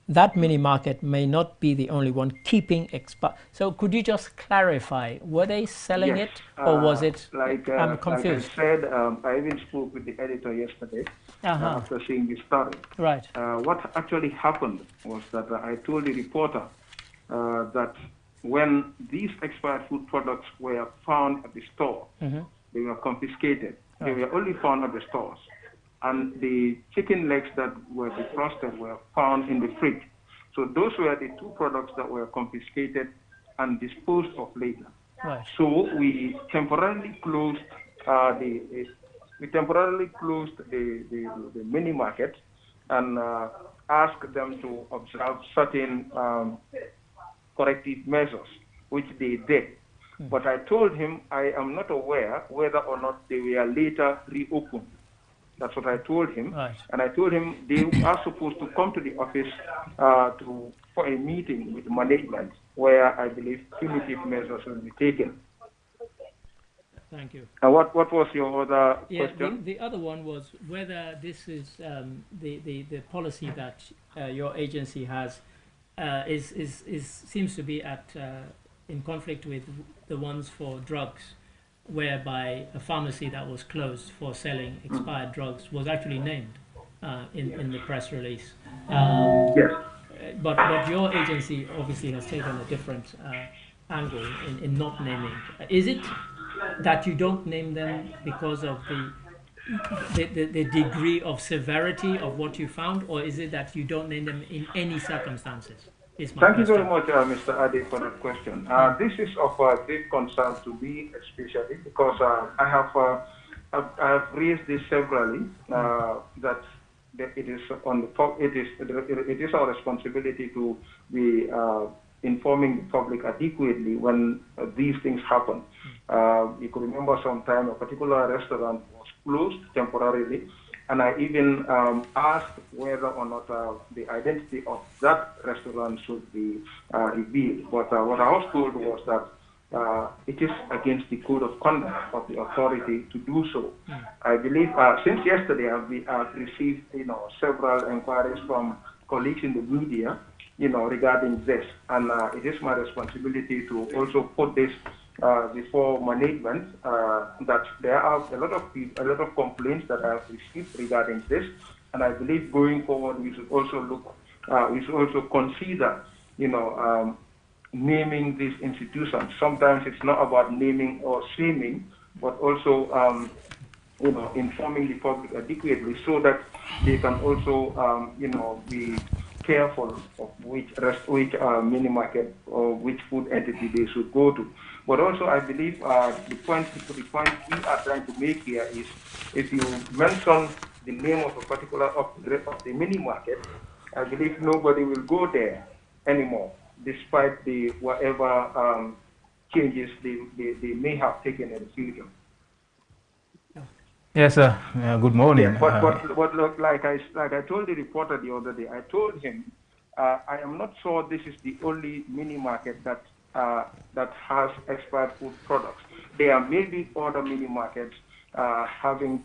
That mini market may not be the only one keeping expired. So could you just clarify, were they selling it, or was it, I'm confused.
Like I said, I even spoke with the editor yesterday after seeing the story.
Right.
What actually happened was that I told the reporter that when these expired food products were found at the store, they were confiscated. They were only found at the stores. And the chicken legs that were defrosted were found in the fridge. So those were the two products that were confiscated and disposed of later.
Right.
So we temporarily closed the mini market and asked them to observe certain corrective measures, which they did. But I told him I am not aware whether or not they were later reopened. That's what I told him.
Right.
And I told him they are supposed to come to the office for a meeting with management where I believe punitive measures will be taken.
Thank you.
And what was your other question?
The other one was whether this is the policy that your agency has seems to be in conflict with the ones for drugs, whereby a pharmacy that was closed for selling expired drugs was actually named in the press release.
Yes.
But your agency obviously has taken a different angle in not naming. Is it that you don't name them because of the degree of severity of what you found, or is it that you don't name them in any circumstances?
Thank you very much, Mr. Ade, for that question. This is of great concern to me, especially because I have raised this severally that it is our responsibility to be informing the public adequately when these things happen. You could remember sometime a particular restaurant was closed temporarily, and I even asked whether or not the identity of that restaurant should be revealed. But what I was told was that it is against the code of conduct of the authority to do so. I believe since yesterday I've received several inquiries from colleagues in the media regarding this, and it is my responsibility to also put this before management that there are a lot of complaints that I have received regarding this, and I believe going forward we should also consider naming these institutions. Sometimes it's not about naming or shaming, but also informing the public adequately so that they can also be careful of which mini market or which food entity they should go to. But also, I believe the point we are trying to make here is, if you mention the name of a particular of the mini market, I believe nobody will go there anymore, despite the whatever changes they may have taken in the future.
Yes, sir. Good morning.
Yeah, but look, like I told the reporter the other day, I told him I am not sure this is the only mini market that has expired food products. There are maybe other mini markets having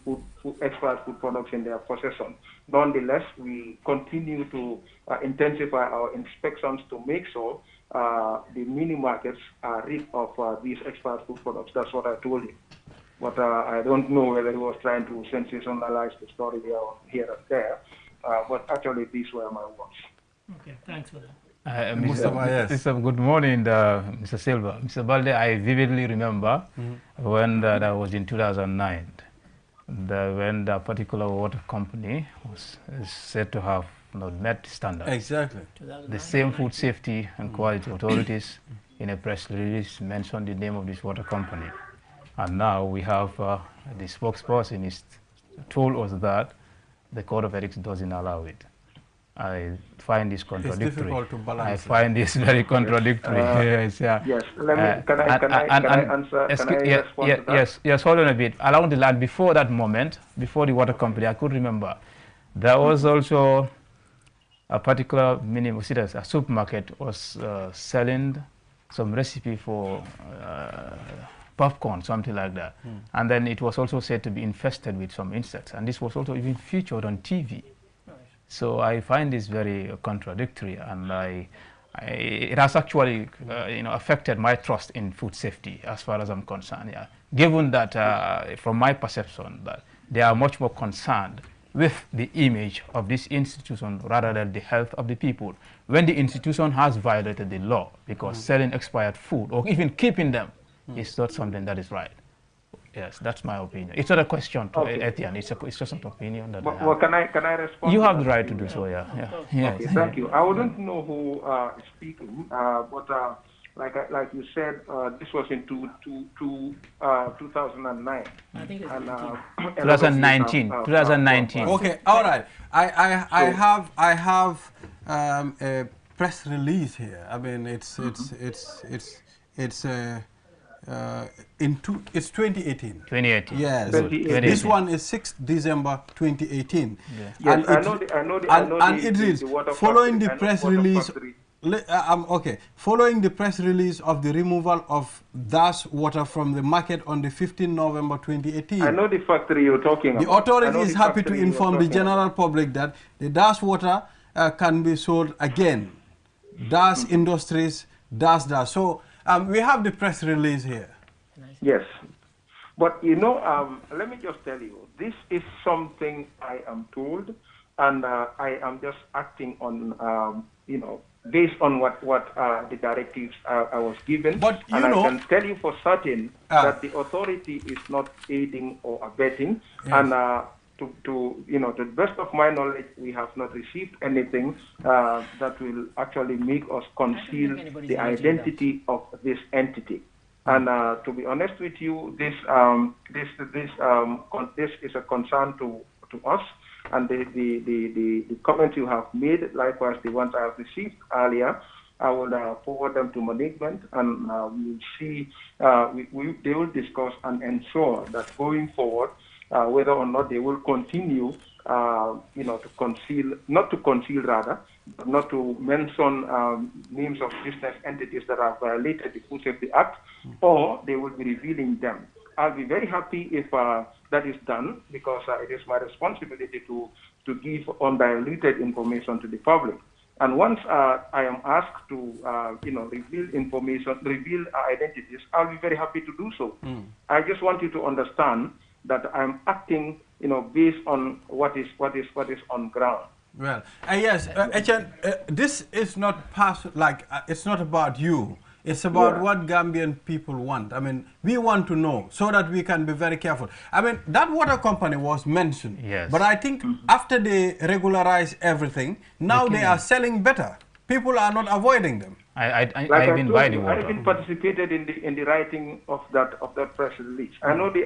expired food products in their possession. Nonetheless, we continue to intensify our inspections to make sure the mini markets are rid of these expired food products. That's what I told him. But I don't know whether he was trying to sensationalize the story here and there. But actually, these were my words.
Okay, thanks for that.
Mr. Good morning, Mr. Silva. Mr. Balde, I vividly remember when that was in 2009, when the particular water company was said to have not met standards.
Exactly.
The same food safety and quality authorities in a press release mentioned the name of this water company. And now we have the spokesperson is told us that the Code of Ethics doesn't allow it. I find this contradictory.
It's difficult to balance.
I find this very contradictory.
Yes. Let me. Can I answer? Can I respond to that?
Yes. Hold on a bit. Along the line, before that moment, before the water company, I could remember there was also a particular a supermarket was selling some recipe for popcorn, something like that. And then it was also said to be infested with some insects. And this was also even featured on TV. Right. So I find this very contradictory, and it has actually affected my trust in food safety as far as I'm concerned. Yeah. Given that, from my perception, that they are much more concerned with the image of this institution rather than the health of the people. When the institution has violated the law, because selling expired food or even keeping them it's not something that is right. Yes, that's my opinion. It's not a question to Etienne. It's just an opinion that I have.
Well, can I respond?
You have the right to do so. Yeah.
Okay, thank you. I wouldn't know who is speaking, but like you said, this was in 2009.
I think it's
2019. 2019.
Okay. All right. I have a press release here. I mean, it's It's 2018.
2018.
Yes.
2018.
This one is 6th December 2018.
Yes.
And
Yes,
it reads, following the press release. Following the press release of the removal of Dash water from the market on the 15th November 2018.
I know the factory you're talking about.
The authority is happy to inform the general public that the Dash water can be sold again. Dash Industries, Dash. So we have the press release here.
Yes. But you know, let me just tell you, this is something I am told, and I am just acting on, you know, based on what the directives I was given.
But
and I can tell you for certain that the authority is not aiding or abetting. Yes. And to you know, to the best of my knowledge, we have not received anything that will actually make us conceal the identity of this entity. And to be honest with you, this is a concern to us. And the comments you have made, likewise the ones I have received earlier, I will forward them to management, and we will see. They will discuss and ensure that going forward, whether or not they will continue, you know, to conceal, not to conceal rather, but not to mention names of business entities that have violated the Food Safety Act, or they will be revealing them. I'll be very happy if that is done, because it is my responsibility to give undiluted information to the public. And once I am asked to, you know, reveal information, reveal identities, I'll be very happy to do so. I just want you to understand that I'm acting, you know, based on what is on ground.
Well, yes, Etienne, this is not it's not about you. It's about what Gambian people want. I mean, we want to know so that we can be very careful. I mean, that water company was mentioned. Yes. But I think after they regularize everything, now they are selling better. People are not avoiding them.
I've been buying the water.
I even participated in the writing of that press release. I know the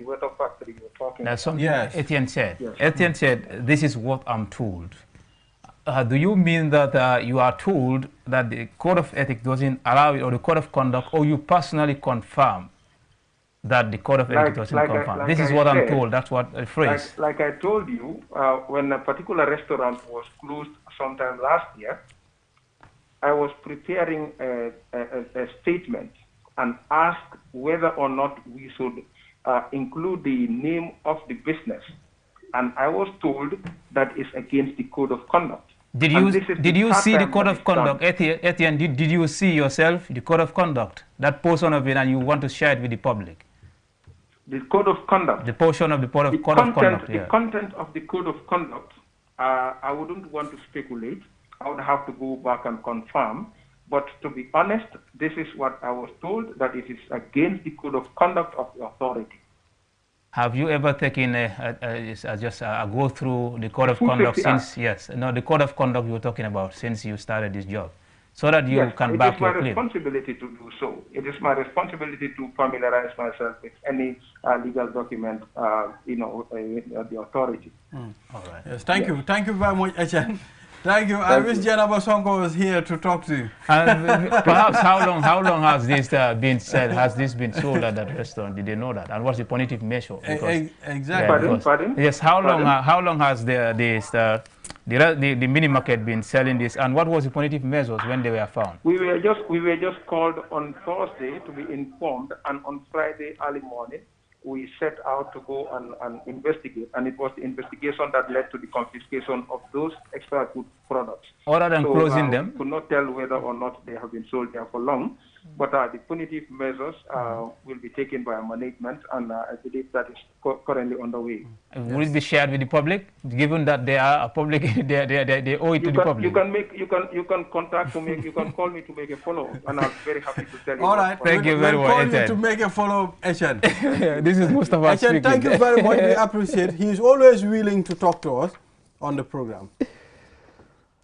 water factory you're talking
That's
about.
Something Etienne said. Yes. Etienne said, this is what I'm told. Do you mean that you are told that the code of ethics doesn't allow it, or the code of conduct, or you personally confirm that the code of ethics doesn't confirm? This is what I'm told. That's what a phrase.
Like I told you, when a particular restaurant was closed sometime last year, I was preparing a statement and asked whether or not we should include the name of the business. And I was told that is against the code of conduct.
Did you see the code of conduct, Etienne? Did you see yourself the code of conduct, that portion of it, and you want to share it with the public?
The code of conduct.
The portion of the code of conduct.
The content of the code of conduct. I wouldn't want to speculate. I would have to go back and confirm. But to be honest, this is what I was told, that it is against the code of conduct of the authority.
Have you ever taken a go through the code of conduct since? Yes, no, the code of conduct you were talking about since you started this job, so that you can back your claim?
It is my responsibility to do so. It is my responsibility to familiarize myself with any legal document, you know, the authority.
All right. Yes, thank you very much, Etienne. Thank you. I wish Janaba Sonko was here to talk to you.
Perhaps how long has this been said? Has this been sold at that restaurant? Did they know that? And what's the punitive measure?
Exactly.
Yeah, pardon?
Yes. How long has the mini market been selling this? And what was the punitive measures when they were found?
We were just called on Thursday to be informed, and on Friday early morning we set out to go and investigate, and it was the investigation that led to the confiscation of those extra good products.
Other than closing them?
We could not tell whether or not they have been sold there for long, but the punitive measures will be taken by management, and I believe that is currently underway.
Will it be shared with the public, given that they are a public, they owe it to the public?
You can contact me, you can call me to make a follow-up, and I'm very happy to tell you.
All right,
thank you very much.
We'll call you to make a follow-up, Etienne.
This is Mustafa speaking.
Thank you very much. We appreciate it. He is always willing to talk to us on the program.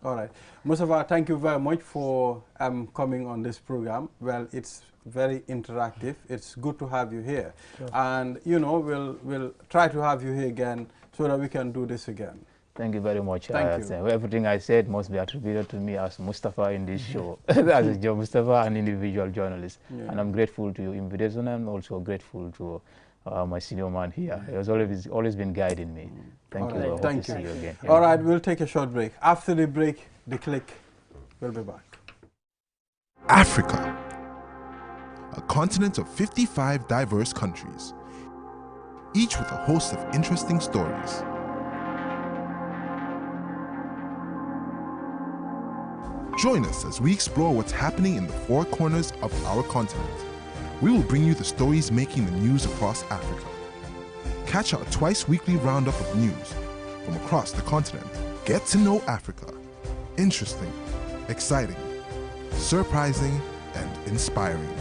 All right. Mustafa, thank you very much for coming on this program. Well, it's very interactive. It's good to have you here. Sure. And, you know, we'll try to have you here again so that we can do this again.
Thank you very much.
Thank you.
Everything I said must be attributed to me as Mustafa in this show, as a Joe Mustafa, an individual journalist.
Yeah.
And I'm grateful to your invitation, and also grateful to my senior man here. He has always been guiding me. Thank you.
Right. Thank you.
See you again.
All right, we'll take a short break. After the break, the click will be back.
Africa, a continent of 55 diverse countries, each with a host of interesting stories. Join us as we explore what's happening in the four corners of our continent. We will bring you the stories making the news across Africa. Catch our twice-weekly roundup of news from across the continent. Get to know Africa. Interesting, exciting, surprising, and inspiring.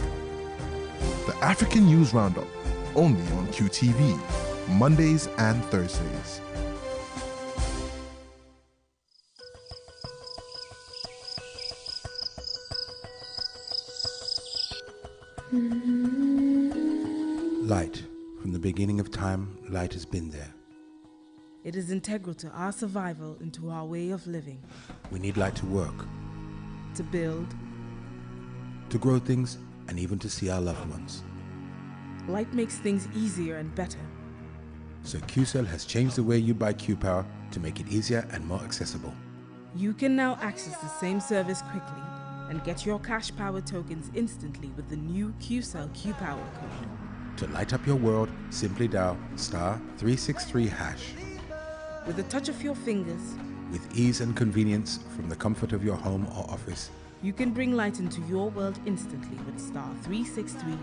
The African News Roundup, only on QTV, Mondays and Thursdays.
Light. From the beginning of time, light has been there.
It is integral to our survival and to our way of living.
We need light to work,
To build,
to grow things, and even to see our loved ones.
light makes things easier and better.
So QCell has changed the way you buy Q-Power to make it easier and more accessible.
You can now access the same service quickly and get your cash power tokens instantly with the new QCell Q-Power code.
To light up your world, simply dial *363#.
With the touch of your fingers,
With ease and convenience from the comfort of your home or office,
you can bring light into your world instantly with *363#.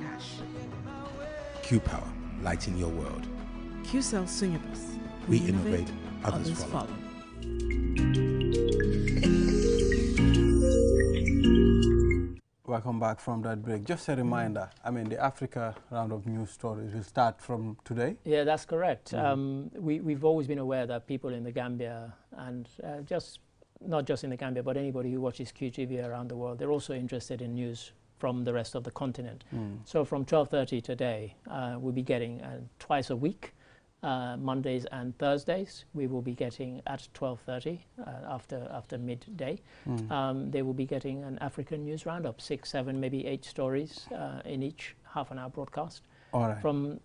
Q-Power, lighting your world.
QCell Sunyabus.
We innovate, others follow.
Welcome back from that break. Just a reminder, I mean, the Africa Roundup news stories will start from today.
Yeah, that's correct. We've always been aware that people in the Gambia, and not just in the Gambia, but anybody who watches QTV around the world, they're also interested in news from the rest of the continent. So from 12:30 today, we'll be getting twice a week, Mondays and Thursdays. We will be getting at 12:30 after midday. They will be getting an African news roundup, 6, 7, maybe 8 stories in each half-an-hour broadcast.
All right.
From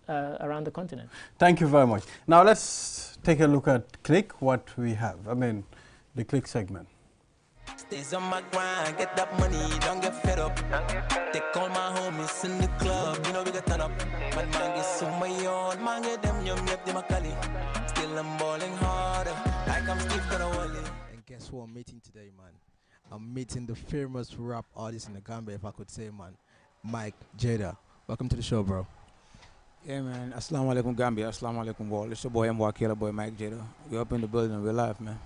around the continent.
Thank you very much. Now let's take a look at Click, what we have. I mean, the Click segment.
Stays on my grind, get that money, don't get fed up. They call my homies in the club, you know we got turn up. Man, get so my own, man, get them, yum, yep, them a cali. Still I'm balling harder, like I'm Steve Karawali.
And guess who I'm meeting today, man? I'm meeting the famous rap artist in the Gambia, if I could say, man. Mike Jada. Welcome to the show, bro.
Yeah, man. Assalamu alaikum, Gambia. Assalamu alaikum, world. It's your boy, Mwakela boy, Mike Jada. We're up in the building. We're live, man.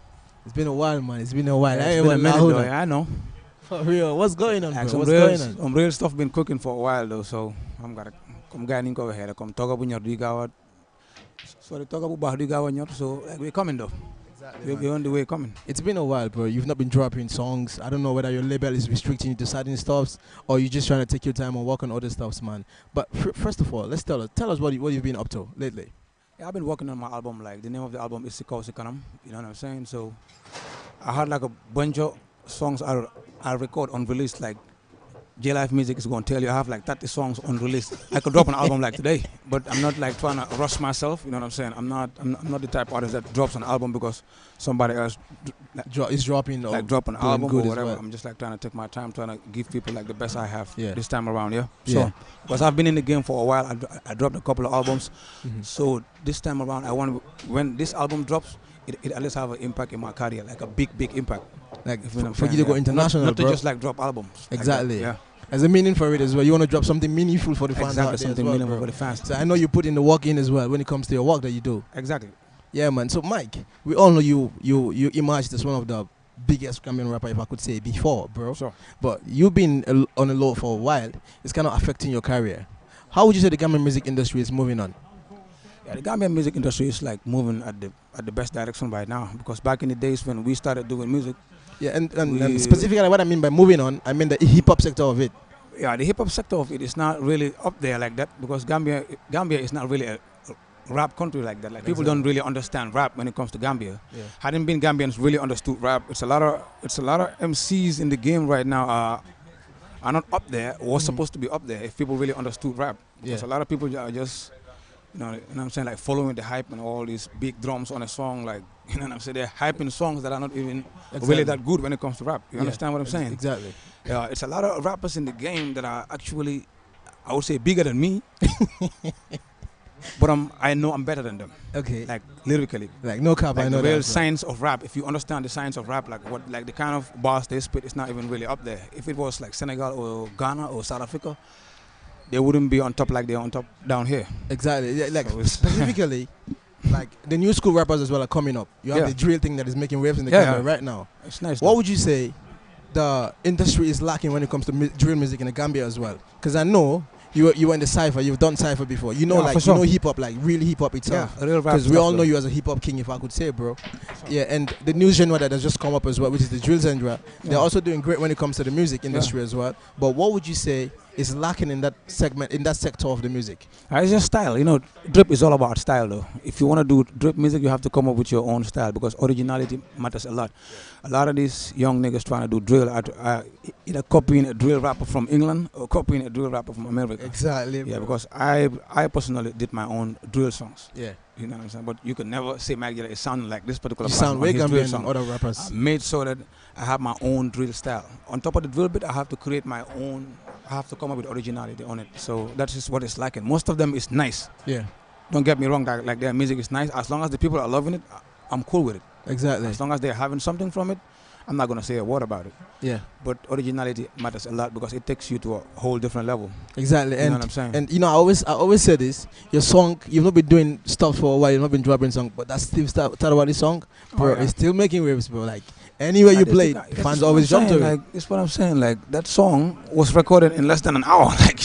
It's been a while, man. It's been a while.
Yeah, it's been a minute, though. Yeah, I know.
For real. What's going on, bro? What's
real,
going on?
real stuff been cooking for a while, though, so I'm gonna come guiding over here. Come talk about your digawa. So they talk about digawa, so like, we're coming, though.
Exactly.
We're on the way coming.
It's been a while, bro. You've not been dropping songs. I don't know whether your label is restricting you to certain stuffs or you're just trying to take your time and work on other stuffs, man. But first of all, let's tell us what you've been up to lately.
Yeah, I've been working on my album. Like, the name of the album is Sikau Sikanam. You know what I'm saying? So I had like a bunch of songs I record unreleased. Like J-Life Music is going to tell you I have like 30 songs unreleased. I could drop an album like today, but I'm not like trying to rush myself. You know what I'm saying? I'm not the type of artist that drops an album because somebody else
is dropping
like drop an album or whatever.
Well.
I'm just like trying to take my time, trying to give people like the best I have
Yeah.
this time around. Yeah.
Yeah.
So because I've been in the game for a while, I dropped a couple of albums. So this time around, I want when this album drops, it at least have an impact in my career, like a big impact.
Like
If you know what I'm
for you
saying,
to go
yeah.
international,
not
bro.
to just like drop albums. like
Exactly.
that, yeah.
There's a meaning for it as well. You want to drop something meaningful for the fans
Exactly,
out there
something
as well,
meaningful
bro.
for the fans.
So I know you put in the work in as well when it comes to your work that you do.
Exactly.
Yeah, man. So Mike, we all know you emerged as one of the biggest Gambian rapper, if I could say, before, bro.
Sure.
But you've been on a low for a while. It's kind of affecting your career. How would you say the Gambian music industry is moving on?
Yeah, the Gambian music industry is like moving at the best direction right now, because back in the days when we started doing music.
Yeah, and specifically what I mean by moving on, I mean the hip-hop sector of it.
Yeah, the hip-hop sector of it is not really up there like that, because Gambia is not really rap country like that. Like people don't really understand rap when it comes to Gambia. Hadn't been Gambians really understood rap. It's a lot of MCs in the game right now are not up there. Was supposed to be up there if people really understood rap. Because a lot of people are just, you know what I'm saying, like following the hype and all these big drums on a song, like, you know what I'm saying, they're hyping songs that are not even really that good when it comes to rap. You understand what I'm saying?
Exactly.
Yeah, it's a lot of rappers in the game that are actually, I would say, bigger than me. But I know I'm better than them.
Okay.
Like lyrically.
Like no cap,
like
I know
the real
that.
science of rap. If you understand the science of rap, like the kind of bars they spit, it's not even really up there. If it was like Senegal or Ghana or South Africa, they wouldn't be on top like they're on top down here.
Exactly. Yeah, like specifically, like the new school rappers as well are coming up. You have the drill thing that is making waves in the Gambia right now.
It's nice.
What would you say the industry is lacking when it comes to drill music in the Gambia as well? Because I know you were in the cypher, you've done cypher before. You know, like you know hip hop, like really hip hop itself.
Yeah, real rap.
Because we all know you as a hip hop king, if I could say, bro. Yeah, and the new genre that has just come up as well, which is the drill genre. They're also doing great when it comes to the music industry as well. But what would you say is lacking in that segment, in that sector of the music?
It's just style. You know, drip is all about style, though. If you want to do drip music, you have to come up with your own style because originality matters a lot. A lot of these young niggas trying to do drill are either copying a drill rapper from England or copying a drill rapper from America.
Exactly.
Yeah, because I personally did my own drill songs.
Yeah.
You know what I'm saying? But you could never say Maggie is sounding like this particular
You
person
sound
on
way
his drill
Gambian
song.
than other rappers.
I made sure that I have my own drill style. On top of the drill bit, I have to create my own. I have to come up with originality on it. So that's just what it's lacking. Most of them is nice.
Yeah.
Don't get me wrong, like their music is nice. As long as the people are loving it, I'm cool with it.
Exactly.
As long as they're having something from it, I'm not going to say a word about it.
Yeah.
But originality matters a lot because it takes you to a whole different level.
Exactly.
You know what I'm saying?
And you know, I always say this, your song, you've not been doing stuff for a while, you've not been dropping songs, but that Steve Tadawali song, bro, it's still making waves, bro. Like, anywhere you play, fans always jump to it.
Like, that's what I'm saying. Like, that song was recorded in less than an hour. Like,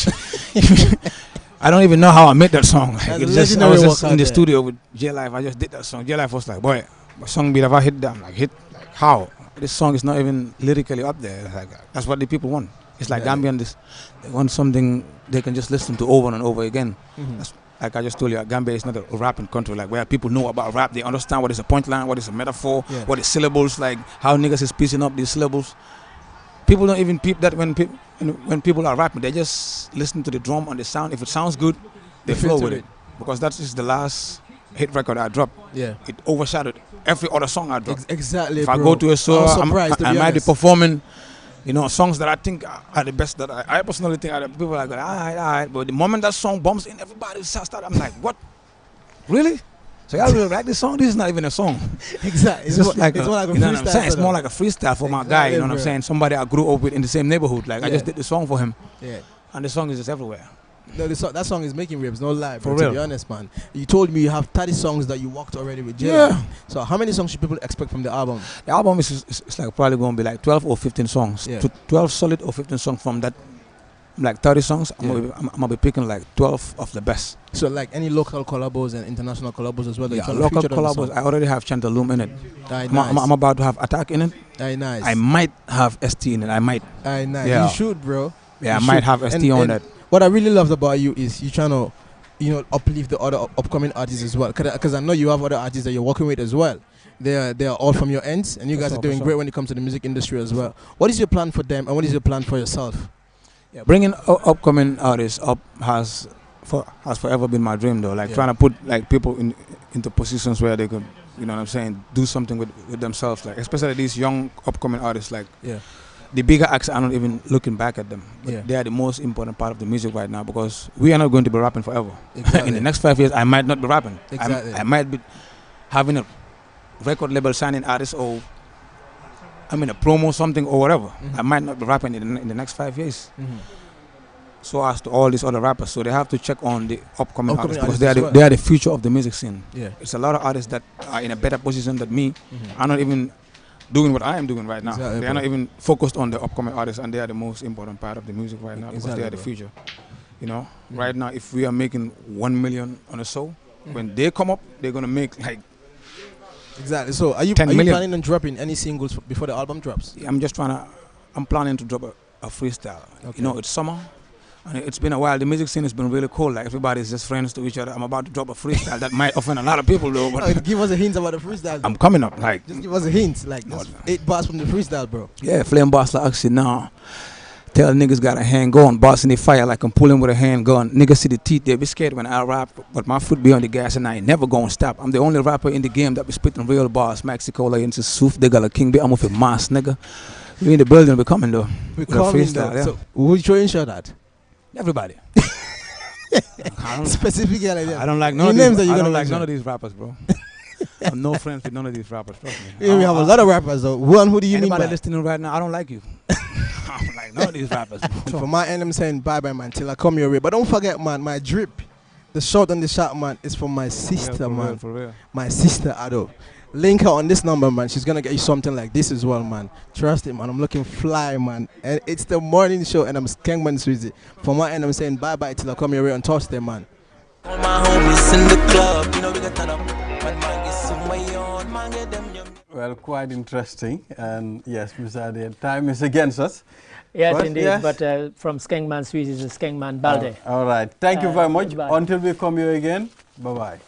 I don't even know how I made that song. Like, I was just in the studio with J Life. I just did that song. J Life was like, boy, my song beat, if I hit that, I'm like, hit? Like, how? This song is not even lyrically up there. Like, that's what the people want. It's like Gambian, they want something they can just listen to over and over again. That's, like I just told you, Gambia is not a rapping country. Like, where people know about rap, they understand what is a point line, what is a metaphor, what is syllables, like how niggas is piecing up these syllables. People don't even peep that when people are rapping. They just listen to the drum and the sound. If it sounds good, they flow with it. Because that is the last hit record I dropped. Yeah, it overshadowed every other song I dropped.
Exactly.
If I go to a show, I might be performing, you know, songs that I think are the best. That I personally think are the people are going, all right. But the moment that song bumps in, everybody starts. I'm like, what? Really? So y'all really like this song? This is not even a song.
Exactly.
It's just like, you know what I'm saying? It's more like a freestyle for my guy. You know what I'm saying? Somebody I grew up with in the same neighborhood. Like I just did the song for him. Yeah. And the song is just everywhere.
No, that song is making waves, no lie,
for
real.
To
be honest, man. You told me you have 30 songs that you worked already with Jay. Yeah. So how many songs should people expect from the album?
The album is like probably going to be like 12 or 15 songs. Yeah. 12 solid or 15 songs from that. Like 30 songs, I'm gonna be picking like 12 of the best.
So like any local collabos and international collabos as well?
Yeah, local collabos. I already have Chantalum in it. I'm about to have Attack in it.
Nice.
I might have ST in it. I might.
Nice. Yeah. You should, bro.
Yeah, I might have ST on that.
What I really loved about you is you trying to, you know, uplift the other upcoming artists as well. Because I know you have other artists that you're working with as well. They are all from your ends, and you guys are doing great when it comes to the music industry as well. What is your plan for them, and what is your plan for yourself?
Yeah, bringing upcoming artists up has forever been my dream, though. Like trying to put like people into positions where they could, you know what I'm saying, do something with themselves. Like especially these young upcoming artists. Like the bigger acts are not even looking back at them. But they are the most important part of the music right now because we are not going to be rapping forever. Exactly. In the next 5 years, I might not be rapping. Exactly. I might be having a record label signing artist or a promo something or whatever. I might not be rapping in the next 5 years. So as to all these other rappers, so they have to check on the upcoming artists because they are the future of the music scene. Yeah, it's a lot of artists that are in a better position than me. Are not even doing what I am doing right now. Exactly, they are not even focused on the upcoming artists, and they are the most important part of the music right now because they are the future. You know, right now if we are making 1 million on a show, when they come up, they're gonna make like.
Exactly. So are you planning on dropping any singles before the album drops?
Yeah, I'm planning to drop a freestyle. Okay. You know, it's summer. And it's been a while. The music scene has been really cool. Like everybody's just friends to each other. I'm about to drop a freestyle that might offend a lot of people though. But
Give us a hint about the freestyle.
I'm coming up. Like
just give us a hint. Like just 8 bars from the freestyle, bro.
Yeah, flame boss like action now. Tell niggas got a handgun, boss in the fire like I'm pulling with a handgun. Niggas see the teeth, they be scared when I rap, but my foot be on the gas and I ain't never gonna stop. I'm the only rapper in the game that be spitting real bars. Mexico like into Suf, they got a king, I'm with a mass, nigga. We in the building, we coming though.
We coming though. Yeah. So who you throwing shot at?
Everybody.
Specifically like that.
I don't like none of these. I don't like none of these rappers, bro. I'm no friends with none of these rappers. Trust me.
Yeah, we have a lot of rappers though. Who do you mean by?
Anybody listening right now, I don't like you. I don't like none of these rappers.
For my end, I'm saying bye-bye, man, till I come your way. But don't forget, man, my drip, the short and the shot, man, is for my sister, man.
For real.
My sister, Ado. Link her on this number, man. She's gonna get you something like this as well, man. Trust it, man. I'm looking fly, man. And it's the morning show, and I'm Skengman Suzy. For my end, I'm saying bye-bye till I come your way on Thursday, man.
All my homies in the club, you know we got turn up. Man, get some way on, man, get them yum.
Well, quite interesting. And yes, Mr. Ade, time is against us.
Yes,
but,
indeed.
yes.
But from Skengman Suisse is Skengman Balde.
All right. Thank you very much.
Goodbye.
Until we come here again, bye-bye.